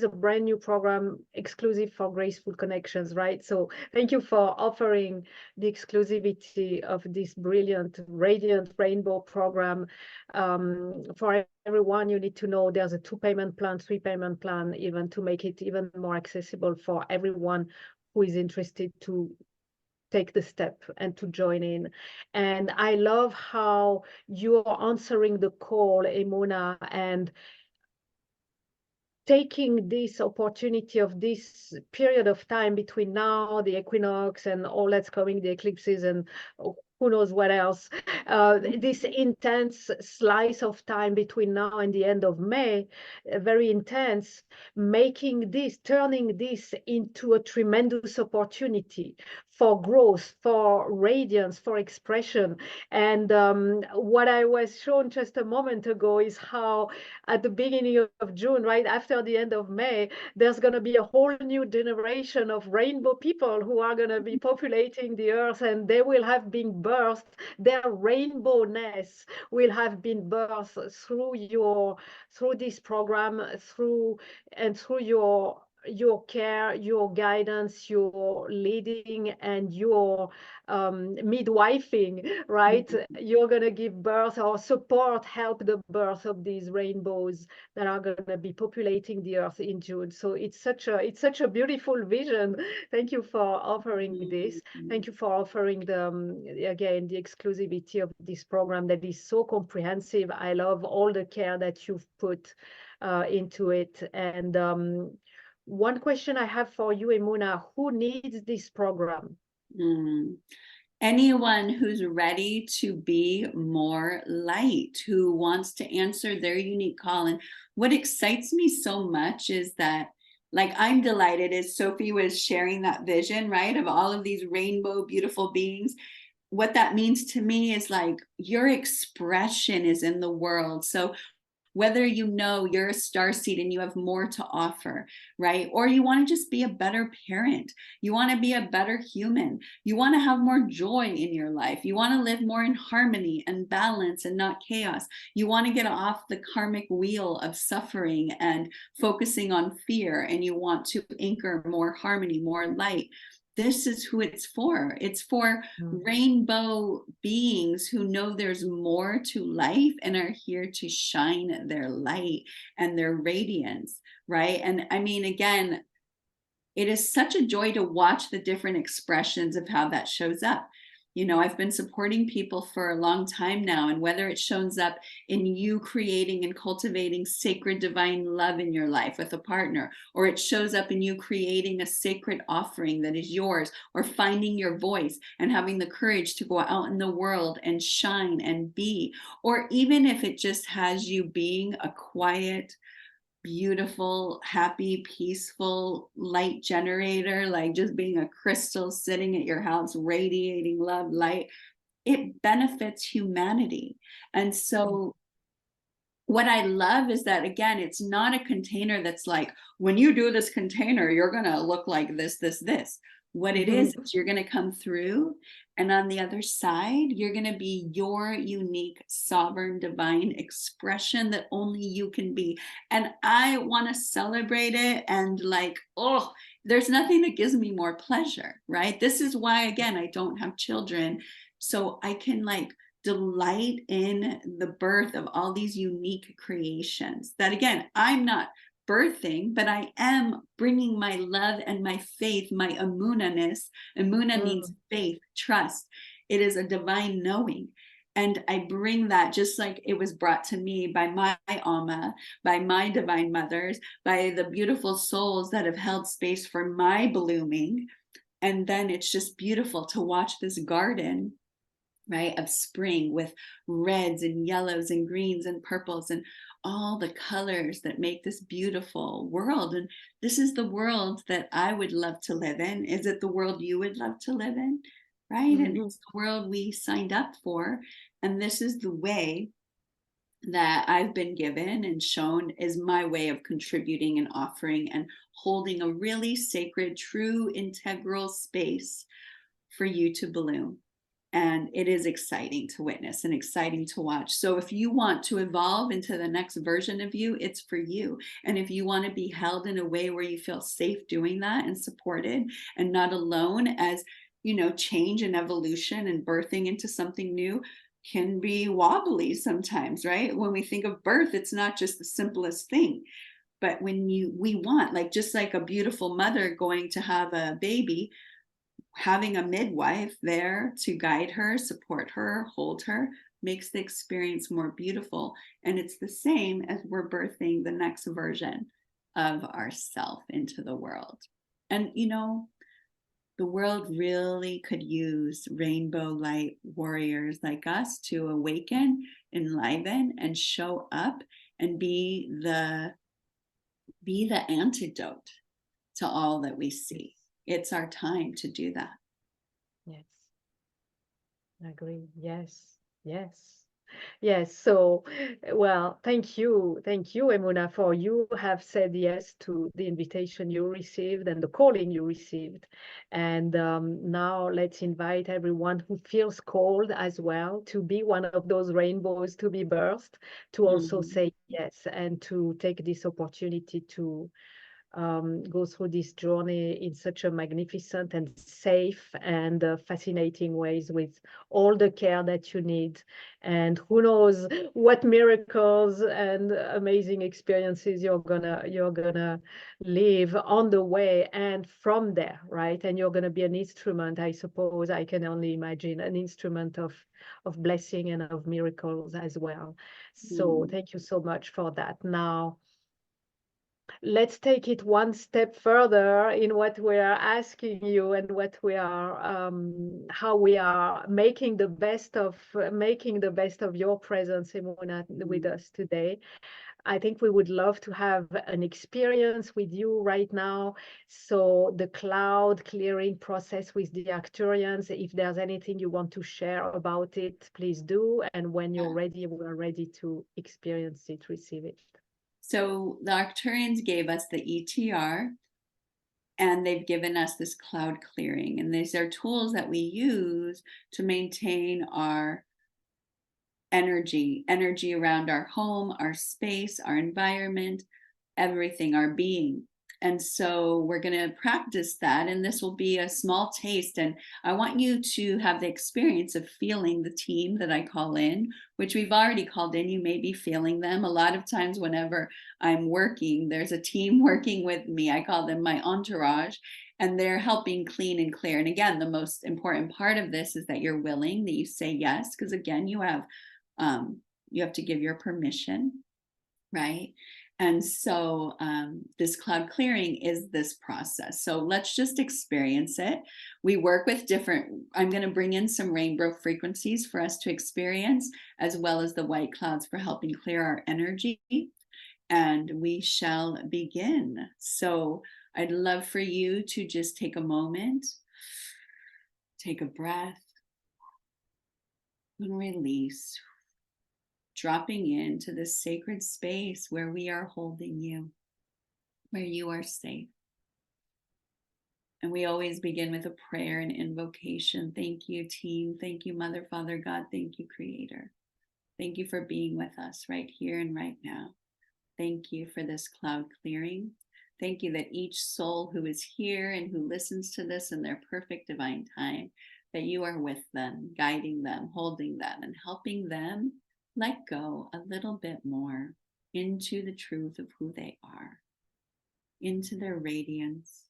A: a brand new program exclusive for Graceful Connections, right? So thank you for offering the exclusivity of this brilliant, radiant rainbow program. For everyone, you need to know there's a 2-payment plan, 3-payment plan, even to make it even more accessible for everyone who is interested to take the step and to join in. And I love how you are answering the call, Emunah, and taking this opportunity of this period of time between now, the equinox, and all that's coming, the eclipses, and who knows what else, this intense slice of time between now and the end of May, very intense, turning this into a tremendous opportunity for growth, for radiance, for expression. And what I was shown just a moment ago is how at the beginning of June, right after the end of May, there's going to be a whole new generation of rainbow people who are going to be populating the earth, and they will have been birthed. Their rainbowness will have been birthed through this program, through your care, your guidance, your leading, and your midwifing, right? You're going to give birth or help the birth of these rainbows that are going to be populating the earth in June. So it's such a beautiful vision. Thank you for offering this. Thank you for offering again the exclusivity of this program that is so comprehensive. I love all the care that you've put into it. And one question I have for you, Emunah, who needs this program?
B: Anyone who's ready to be more light, who wants to answer their unique call. And what excites me so much is that, like, I'm delighted as Sophie was sharing that vision, right, of all of these rainbow beautiful beings. What that means to me is like your expression is in the world. So whether you know you're a starseed and you have more to offer, right? Or you want to just be a better parent, you want to be a better human, you want to have more joy in your life, you want to live more in harmony and balance and not chaos, you want to get off the karmic wheel of suffering and focusing on fear, and you want to anchor more harmony, more light. This is who it's for. It's for rainbow beings who know there's more to life and are here to shine their light and their radiance, right? And I mean, again, it is such a joy to watch the different expressions of how that shows up. You know, I've been supporting people for a long time now, and whether it shows up in you creating and cultivating sacred divine love in your life with a partner, or it shows up in you creating a sacred offering that is yours, or finding your voice and having the courage to go out in the world and shine and be, or even if it just has you being a quiet, beautiful, happy, peaceful light generator, like just being a crystal sitting at your house radiating love, light, it benefits humanity. And so what I love is that, again, it's not a container that's like, when you do this container, you're going to look like this. What it is you're going to come through, and on the other side, you're going to be your unique, sovereign, divine expression that only you can be. And I want to celebrate it. And like, oh, there's nothing that gives me more pleasure, right? This is why, again, I don't have children. So I can like delight in the birth of all these unique creations that, again, I'm not birthing, but I am bringing my love and my faith, my emunahness. Emunah means faith, trust. It is a divine knowing. And I bring that just like it was brought to me by my Alma, by my divine mothers, by the beautiful souls that have held space for my blooming. And then it's just beautiful to watch this garden, right, of spring with reds and yellows and greens and purples and all the colors that make this beautiful world. And this is the world that I would love to live in. Is it the world you would love to live in? Right? And it's the world we signed up for. And this is the way that I've been given and shown is my way of contributing and offering and holding a really sacred, true, integral space for you to bloom. And it is exciting to witness and exciting to watch. So if you want to evolve into the next version of you, it's for you. And if you want to be held in a way where you feel safe doing that and supported and not alone, as you know, change and evolution and birthing into something new can be wobbly sometimes, right? When we think of birth, it's not just the simplest thing. But when we want, like, just like a beautiful mother going to have a baby, having a midwife there to guide her, support her, hold her, makes the experience more beautiful. And it's the same as we're birthing the next version of ourself into the world. And, you know, the world really could use rainbow light warriors like us to awaken, enliven, and show up and be the antidote to all that we see. It's our time to do that.
A: Yes, I agree. Yes, yes, yes. So, well, thank you, Emunah, for you have said yes to the invitation you received and the calling you received. And now let's invite everyone who feels called as well to be one of those rainbows to be birthed, to also say yes and to take this opportunity to go through this journey in such a magnificent and safe and fascinating ways with all the care that you need. And who knows what miracles and amazing experiences you're gonna live on the way and from there, right? And you're gonna be an instrument, I suppose, I can only imagine, an instrument of blessing and of miracles as well. So thank you so much for that. Now, let's take it one step further in what we are asking you and what we are, how we are making the best of your presence, Emunah, with us today. I think we would love to have an experience with you right now. So the cloud clearing process with the Arcturians, if there's anything you want to share about it, please do. And when you're ready, we're ready to experience it, receive it.
B: So the Arcturians gave us the ETR, and they've given us this cloud clearing. And these are tools that we use to maintain our energy around our home, our space, our environment, everything, our being. And so we're going to practice that, and this will be a small taste. And I want you to have the experience of feeling the team that I call in, which we've already called in. You may be feeling them. A lot of times whenever I'm working, there's a team working with me. I call them my entourage, and they're helping clean and clear. And again, the most important part of this is that you're willing, that you say yes, because again, you have to give your permission, right? And so this cloud clearing is this process. So let's just experience it. We work with I'm going to bring in some rainbow frequencies for us to experience, as well as the white clouds for helping clear our energy. And we shall begin. So I'd love for you to just take a moment, take a breath, and release. Dropping into this sacred space where we are holding you, where you are safe. And we always begin with a prayer and invocation. Thank you, team. Thank you, Mother, Father, God. Thank you, Creator. Thank you for being with us right here and right now. Thank you for this cloud clearing. Thank you that each soul who is here and who listens to this in their perfect divine time, that you are with them, guiding them, holding them, and helping them let go a little bit more into the truth of who they are, into their radiance.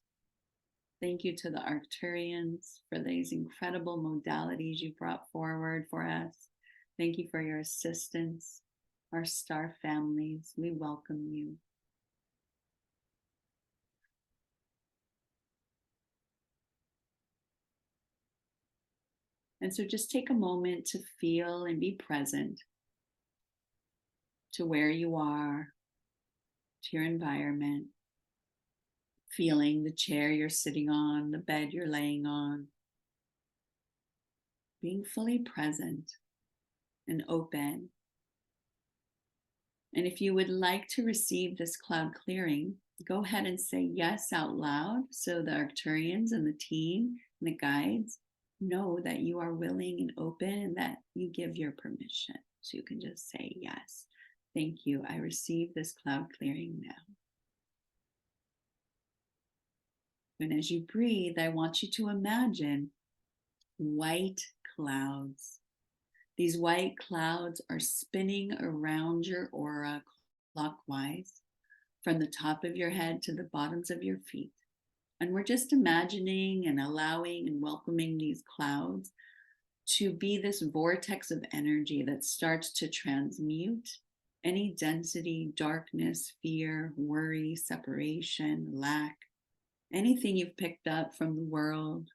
B: Thank you to the Arcturians for these incredible modalities you brought forward for us. Thank you for your assistance. Our star families, we welcome you. And so just take a moment to feel and be present to where you are, to your environment, feeling the chair you're sitting on, the bed you're laying on, being fully present and open. And if you would like to receive this cloud clearing, go ahead and say yes out loud so the Arcturians and the team and the guides know that you are willing and open and that you give your permission. So you can just say yes. Thank you. I receive this cloud clearing now. And as you breathe, I want you to imagine white clouds. These white clouds are spinning around your aura clockwise from the top of your head to the bottoms of your feet. And we're just imagining and allowing and welcoming these clouds to be this vortex of energy that starts to transmute any density, darkness, fear, worry, separation, lack, anything you've picked up from the world.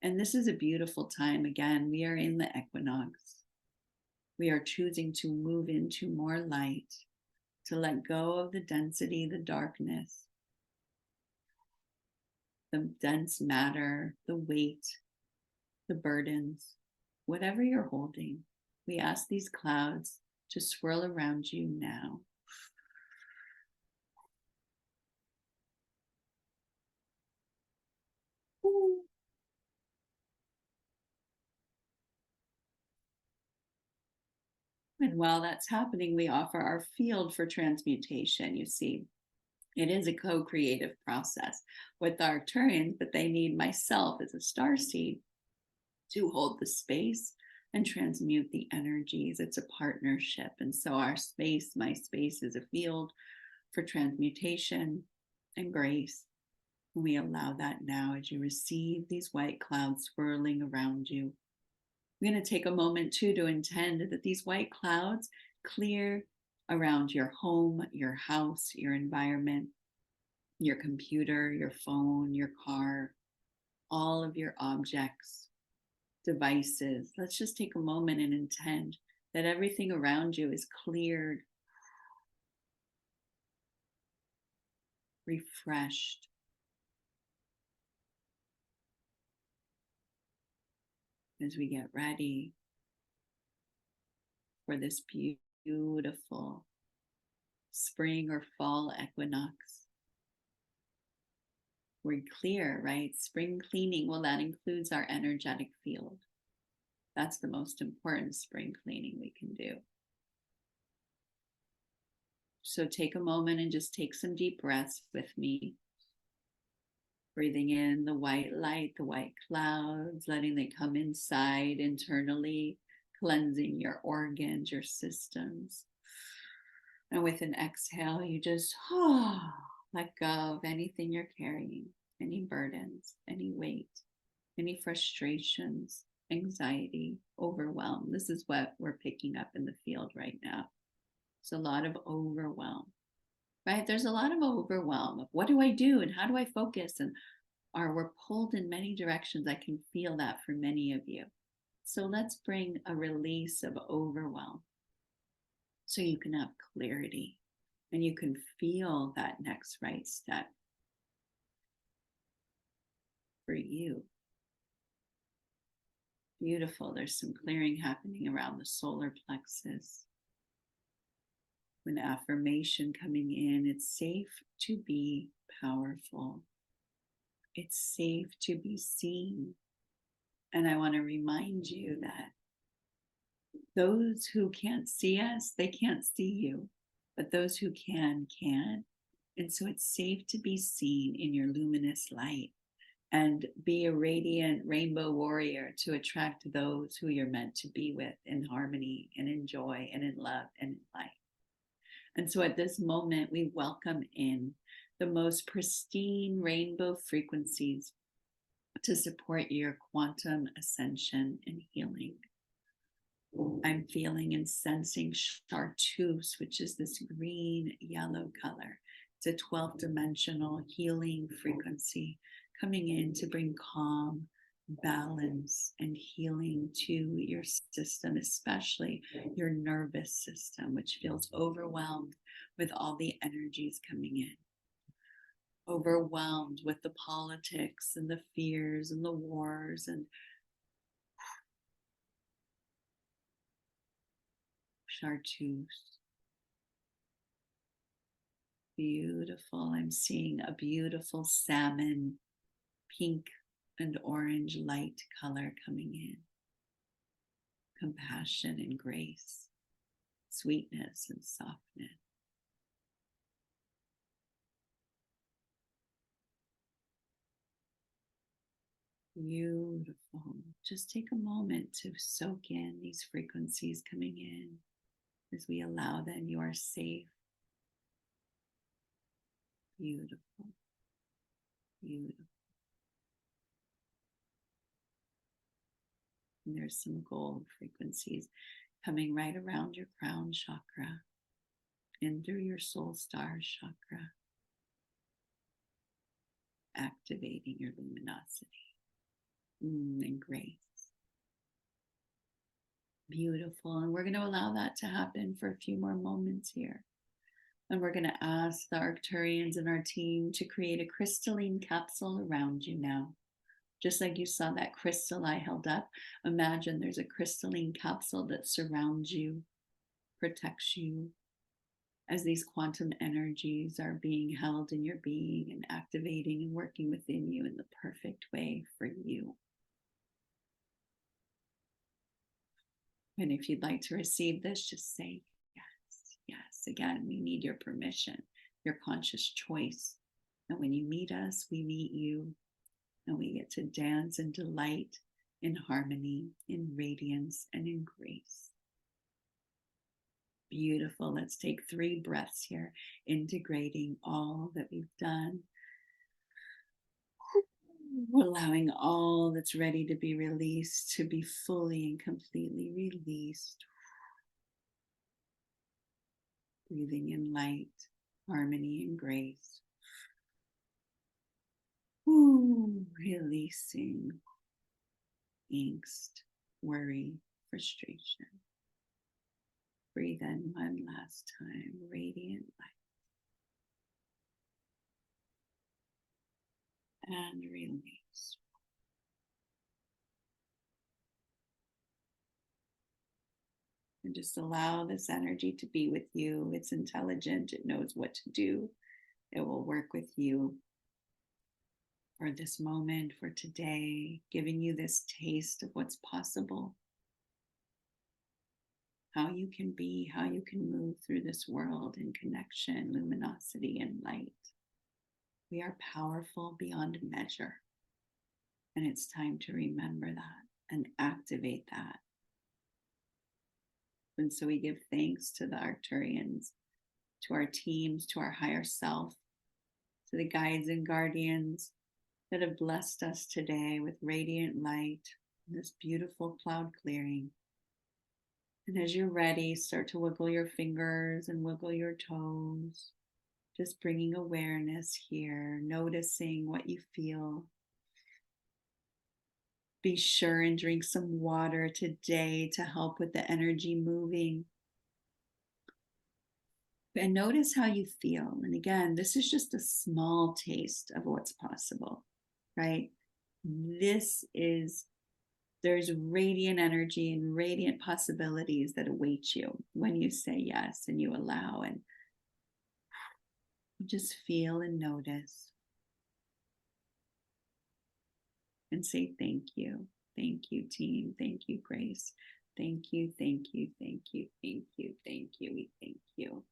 B: And this is a beautiful time. Again, we are in the equinox. We are choosing to move into more light, to let go of the density, the darkness, the dense matter, the weight, the burdens, whatever you're holding. We ask these clouds to swirl around you now. And while that's happening, we offer our field for transmutation. You see, it is a co-creative process with the Arcturians, but they need myself as a starseed to hold the space and transmute the energies. It's a partnership. And so our space, my space, is a field for transmutation and grace. We allow that now as you receive these white clouds swirling around you. I'm going to take a moment too to intend that these white clouds clear around your home, your house, your environment, your computer, your phone, your car, all of your objects, devices. Let's just take a moment and intend that everything around you is cleared, refreshed. As we get ready for this beautiful spring or fall equinox. We're clear, right? Spring cleaning, well, that includes our energetic field. That's the most important spring cleaning we can do. So take a moment and just take some deep breaths with me. Breathing in the white light, the white clouds, letting them come inside internally, cleansing your organs, your systems. And with an exhale, you just let go of anything you're carrying, any burdens, any weight, any frustrations, anxiety, overwhelm. This is what we're picking up in the field right now. It's a lot of overwhelm, right? There's a lot of overwhelm of what do I do and how do I focus? And we're pulled in many directions. I can feel that for many of you. So let's bring a release of overwhelm so you can have clarity and you can feel that next right step for you. Beautiful. There's some clearing happening around the solar plexus. An affirmation coming in. It's safe to be powerful. It's safe to be seen. And I want to remind you that those who can't see us, they can't see you. But those who can. And so it's safe to be seen in your luminous light and be a radiant rainbow warrior to attract those who you're meant to be with in harmony and in joy and in love and in light. And so at this moment, we welcome in the most pristine rainbow frequencies to support your quantum ascension and healing. I'm feeling and sensing chartreuse, which is this green yellow color. It's a 12th dimensional healing frequency coming in to bring calm, balance, and healing to your system, especially your nervous system, which feels overwhelmed with all the energies coming in. Overwhelmed with the politics and the fears and the wars and chartreuse. Beautiful. I'm seeing a beautiful salmon, pink and orange light color coming in. Compassion and grace, sweetness and softness. Beautiful. Just take a moment to soak in these frequencies coming in. As we allow them, you are safe. Beautiful. Beautiful. And there's some gold frequencies coming right around your crown chakra and through your soul star chakra, activating your luminosity and grace. Beautiful. And we're going to allow that to happen for a few more moments here. And we're going to ask the Arcturians and our team to create a crystalline capsule around you now. Just like you saw that crystal I held up, imagine there's a crystalline capsule that surrounds you, protects you, as these quantum energies are being held in your being and activating and working within you in the perfect way for you. And if you'd like to receive this, just say yes, yes. Again, we need your permission, your conscious choice. And when you meet us, we meet you. And we get to dance in delight, in harmony, in radiance, and in grace. Beautiful. Let's take 3 breaths here, integrating all that we've done. Allowing all that's ready to be released to be fully and completely released. Breathing in light, harmony, and grace. Ooh, releasing angst, worry, frustration. Breathe in one last time, radiant light. And release. And just allow this energy to be with you. It's intelligent. It knows what to do. It will work with you for this moment, for today, giving you this taste of what's possible, how you can be, how you can move through this world in connection, luminosity, and light. We are powerful beyond measure. And it's time to remember that and activate that. And so we give thanks to the Arcturians, to our teams, to our higher self, to the guides and guardians that have blessed us today with radiant light, this beautiful cloud clearing. And as you're ready, start to wiggle your fingers and wiggle your toes, just bringing awareness here, noticing what you feel. Be sure and drink some water today to help with the energy moving. And notice how you feel. And again, this is just a small taste of what's possible, right? There's radiant energy and radiant possibilities that await you when you say yes and you allow and just feel and notice. And say thank you. Thank you, team. Thank you, Grace. Thank you, thank you, thank you, thank you, thank you, we thank you.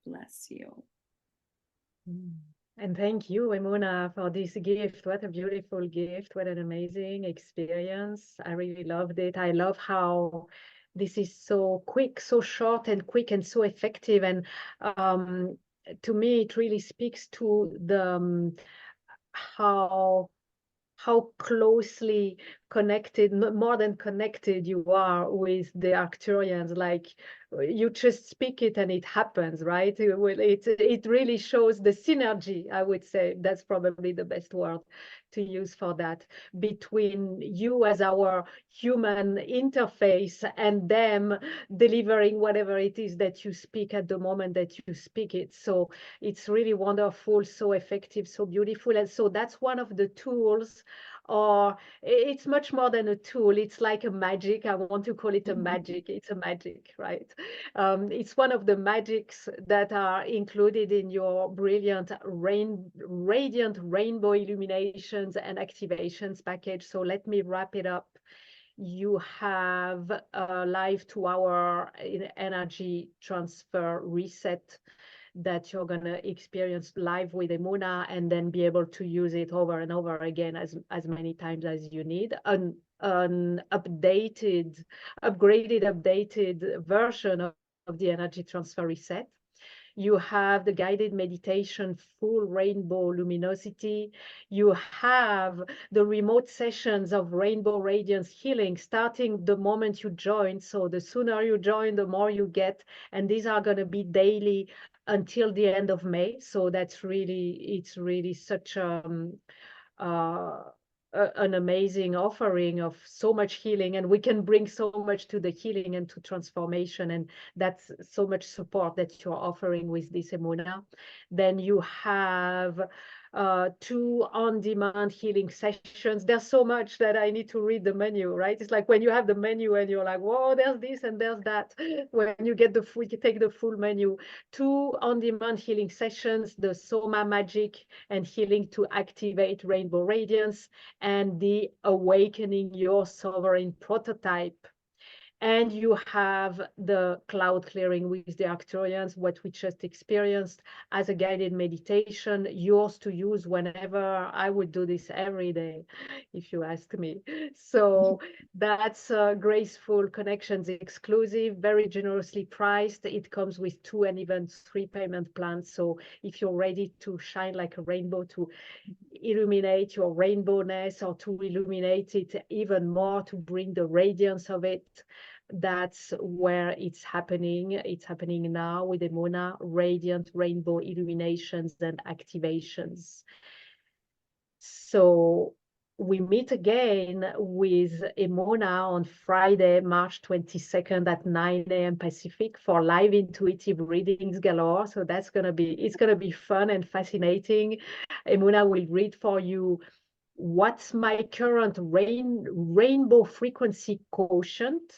B: Bless you.
A: And thank you, Emunah, for this gift. What a beautiful gift. What an amazing experience. I really loved it. I love how this is so quick, so short and quick and so effective. And to me, it really speaks to the how closely connected, more than connected you are with the Arcturians. Like you just speak it and it happens, right? It really shows the synergy, I would say. That's probably the best word to use for that, between you as our human interface and them delivering whatever it is that you speak at the moment that you speak it. So it's really wonderful, so effective, so beautiful. And so that's one of the tools, or it's much more than a tool. It's like a magic. I want to call it a magic. It's a magic, right? It's one of the magics that are included in your brilliant radiant rainbow illuminations and activations package. So let me wrap it up. You have a live 2-hour energy transfer reset that you're going to experience live with Emunah, and then be able to use it over and over again as many times as you need. An upgraded version of the energy transfer reset. You have the guided meditation, full rainbow luminosity. You have the remote sessions of rainbow radiance healing starting the moment you join. So the sooner you join, the more you get. And these are going to be daily until the end of May. So it's really such an amazing offering of so much healing, and we can bring so much to the healing and to transformation, and that's so much support that you're offering with this, Emunah. Then you have 2 on-demand healing sessions. There's so much that I need to read the menu, right? It's like when you have the menu and you're like, whoa, there's this and there's that. When you get you take the full menu. 2 on-demand healing sessions, the Soma Magic and Healing to Activate Rainbow Radiance, and the Awakening Your Sovereign Prototype. And you have the cloud clearing with the Arcturians, what we just experienced, as a guided meditation, yours to use whenever. I would do this every day, if you ask me. So that's Graceful Connections exclusive, very generously priced. It comes with 2 and even 3 payment plans. So if you're ready to shine like a rainbow, to illuminate your rainbowness, or to illuminate it even more, to bring the radiance of it that's where it's happening. It's happening now with Emunah, radiant rainbow illuminations and activations. So we meet again with Emunah on Friday, March 22nd at 9 a.m. Pacific for live intuitive readings galore. So it's gonna be fun and fascinating. Emunah will read for you what's my current rainbow frequency quotient,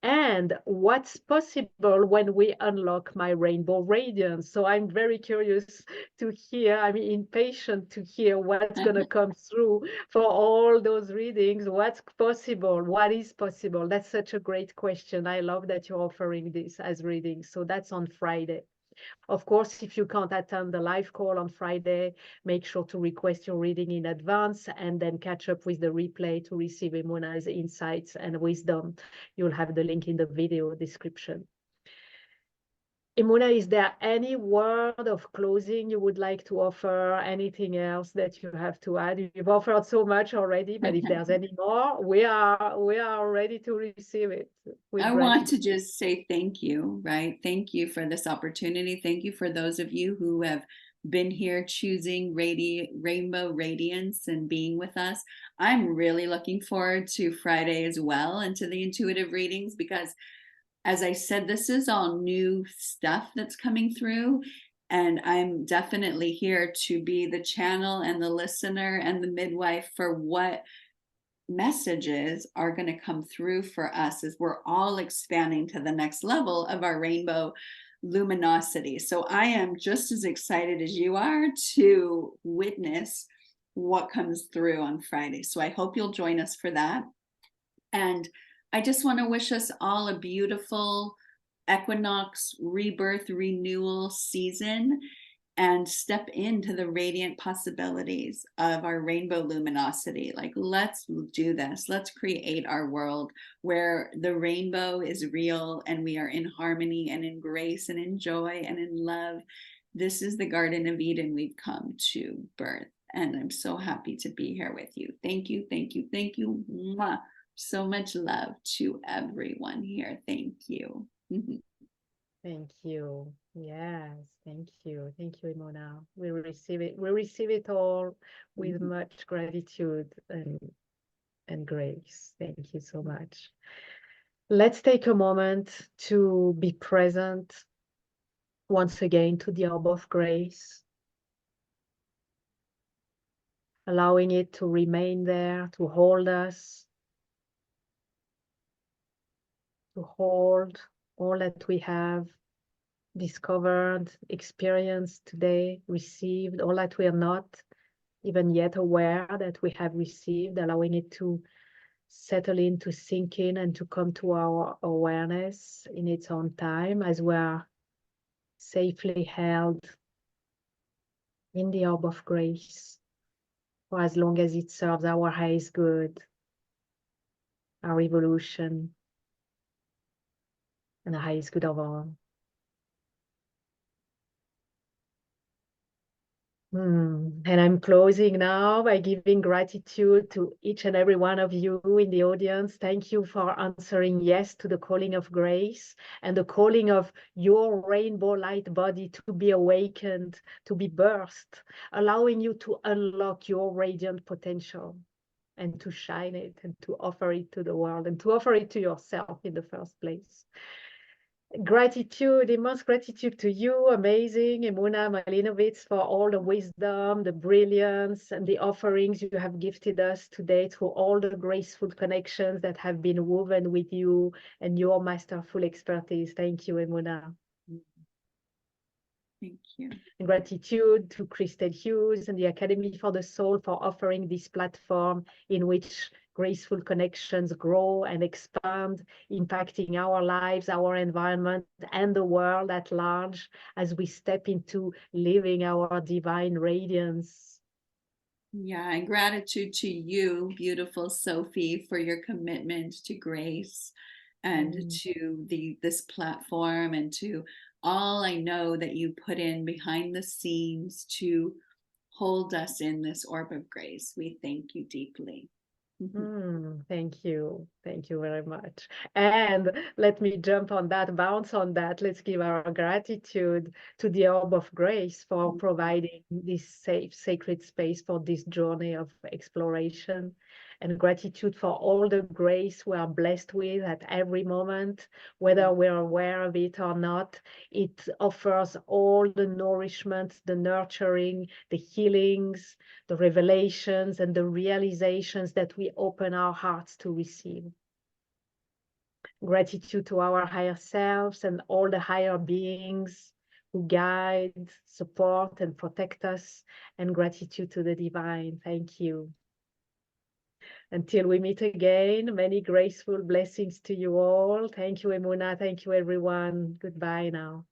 A: and what's possible when we unlock my rainbow radiance. So I'm very curious to hear, I'm impatient to hear what's going to come through for all those readings. What's possible? What is possible? That's such a great question. I love that you're offering this as readings. So that's on Friday. Of course, if you can't attend the live call on Friday, make sure to request your reading in advance and then catch up with the replay to receive Emunah's insights and wisdom. You'll have the link in the video description. Emunah, is there any word of closing you would like to offer? Anything else that you have to add? You've offered so much already, but if there's any more, we are ready to receive it.
B: I want to just say thank you, right? Thank you for this opportunity. Thank you for those of you who have been here choosing Rainbow Radiance and being with us. I'm really looking forward to Friday as well and to the intuitive readings, because as I said, this is all new stuff that's coming through. And I'm definitely here to be the channel and the listener and the midwife for what messages are going to come through for us as we're all expanding to the next level of our rainbow luminosity. So I am just as excited as you are to witness what comes through on Friday. So I hope you'll join us for that. And I just want to wish us all a beautiful equinox, rebirth, renewal season, and step into the radiant possibilities of our rainbow luminosity. Like, let's do this. Let's create our world where the rainbow is real and we are in harmony and in grace and in joy and in love. This is the Garden of Eden we've come to birth. And I'm so happy to be here with you. Thank you, thank you, thank you. Mwah. So much love to everyone here. Thank you.
A: Thank you. Yes, thank you. Thank you, Emunah. We receive it. We receive it all with much gratitude and grace. Thank you so much. Let's take a moment to be present once again to the orb of grace, allowing it to remain there, to hold us, to hold all that we have discovered, experienced today, received, all that we are not even yet aware that we have received, allowing it to settle in, to sink in, and to come to our awareness in its own time as we are safely held in the orb of grace for as long as it serves our highest good, our evolution, and the highest good of all. And I'm closing now by giving gratitude to each and every one of you in the audience. Thank you for answering yes to the calling of grace and the calling of your rainbow light body to be awakened, to be birthed, allowing you to unlock your radiant potential and to shine it and to offer it to the world and to offer it to yourself in the first place. Gratitude, immense gratitude to you, amazing Emunah Malinovitz, for all the wisdom, the brilliance, and the offerings you have gifted us today through all the graceful connections that have been woven with you and your masterful expertise. Thank you, Emunah.
B: Thank you.
A: And gratitude to Christel Hughes and the Academy for the Soul for offering this platform in which graceful connections grow and expand, impacting our lives, our environment, and the world at large as we step into living our divine radiance.
B: Yeah, and gratitude to you, beautiful Sophie, for your commitment to grace and to this platform, and to all I know that you put in behind the scenes to hold us in this orb of grace. We thank you deeply.
A: Thank you. Thank you very much. And let me jump on that, bounce on that. Let's give our gratitude to the Orb of Grace for providing this safe, sacred space for this journey of exploration, and gratitude for all the grace we are blessed with at every moment, whether we're aware of it or not. It offers all the nourishment, the nurturing, the healings, the revelations and the realizations that we open our hearts to receive. Gratitude to our higher selves and all the higher beings who guide, support, and protect us, and gratitude to the divine. Thank you. Until we meet again, many graceful blessings to you all. Thank you, Emunah. Thank you, everyone. Goodbye now.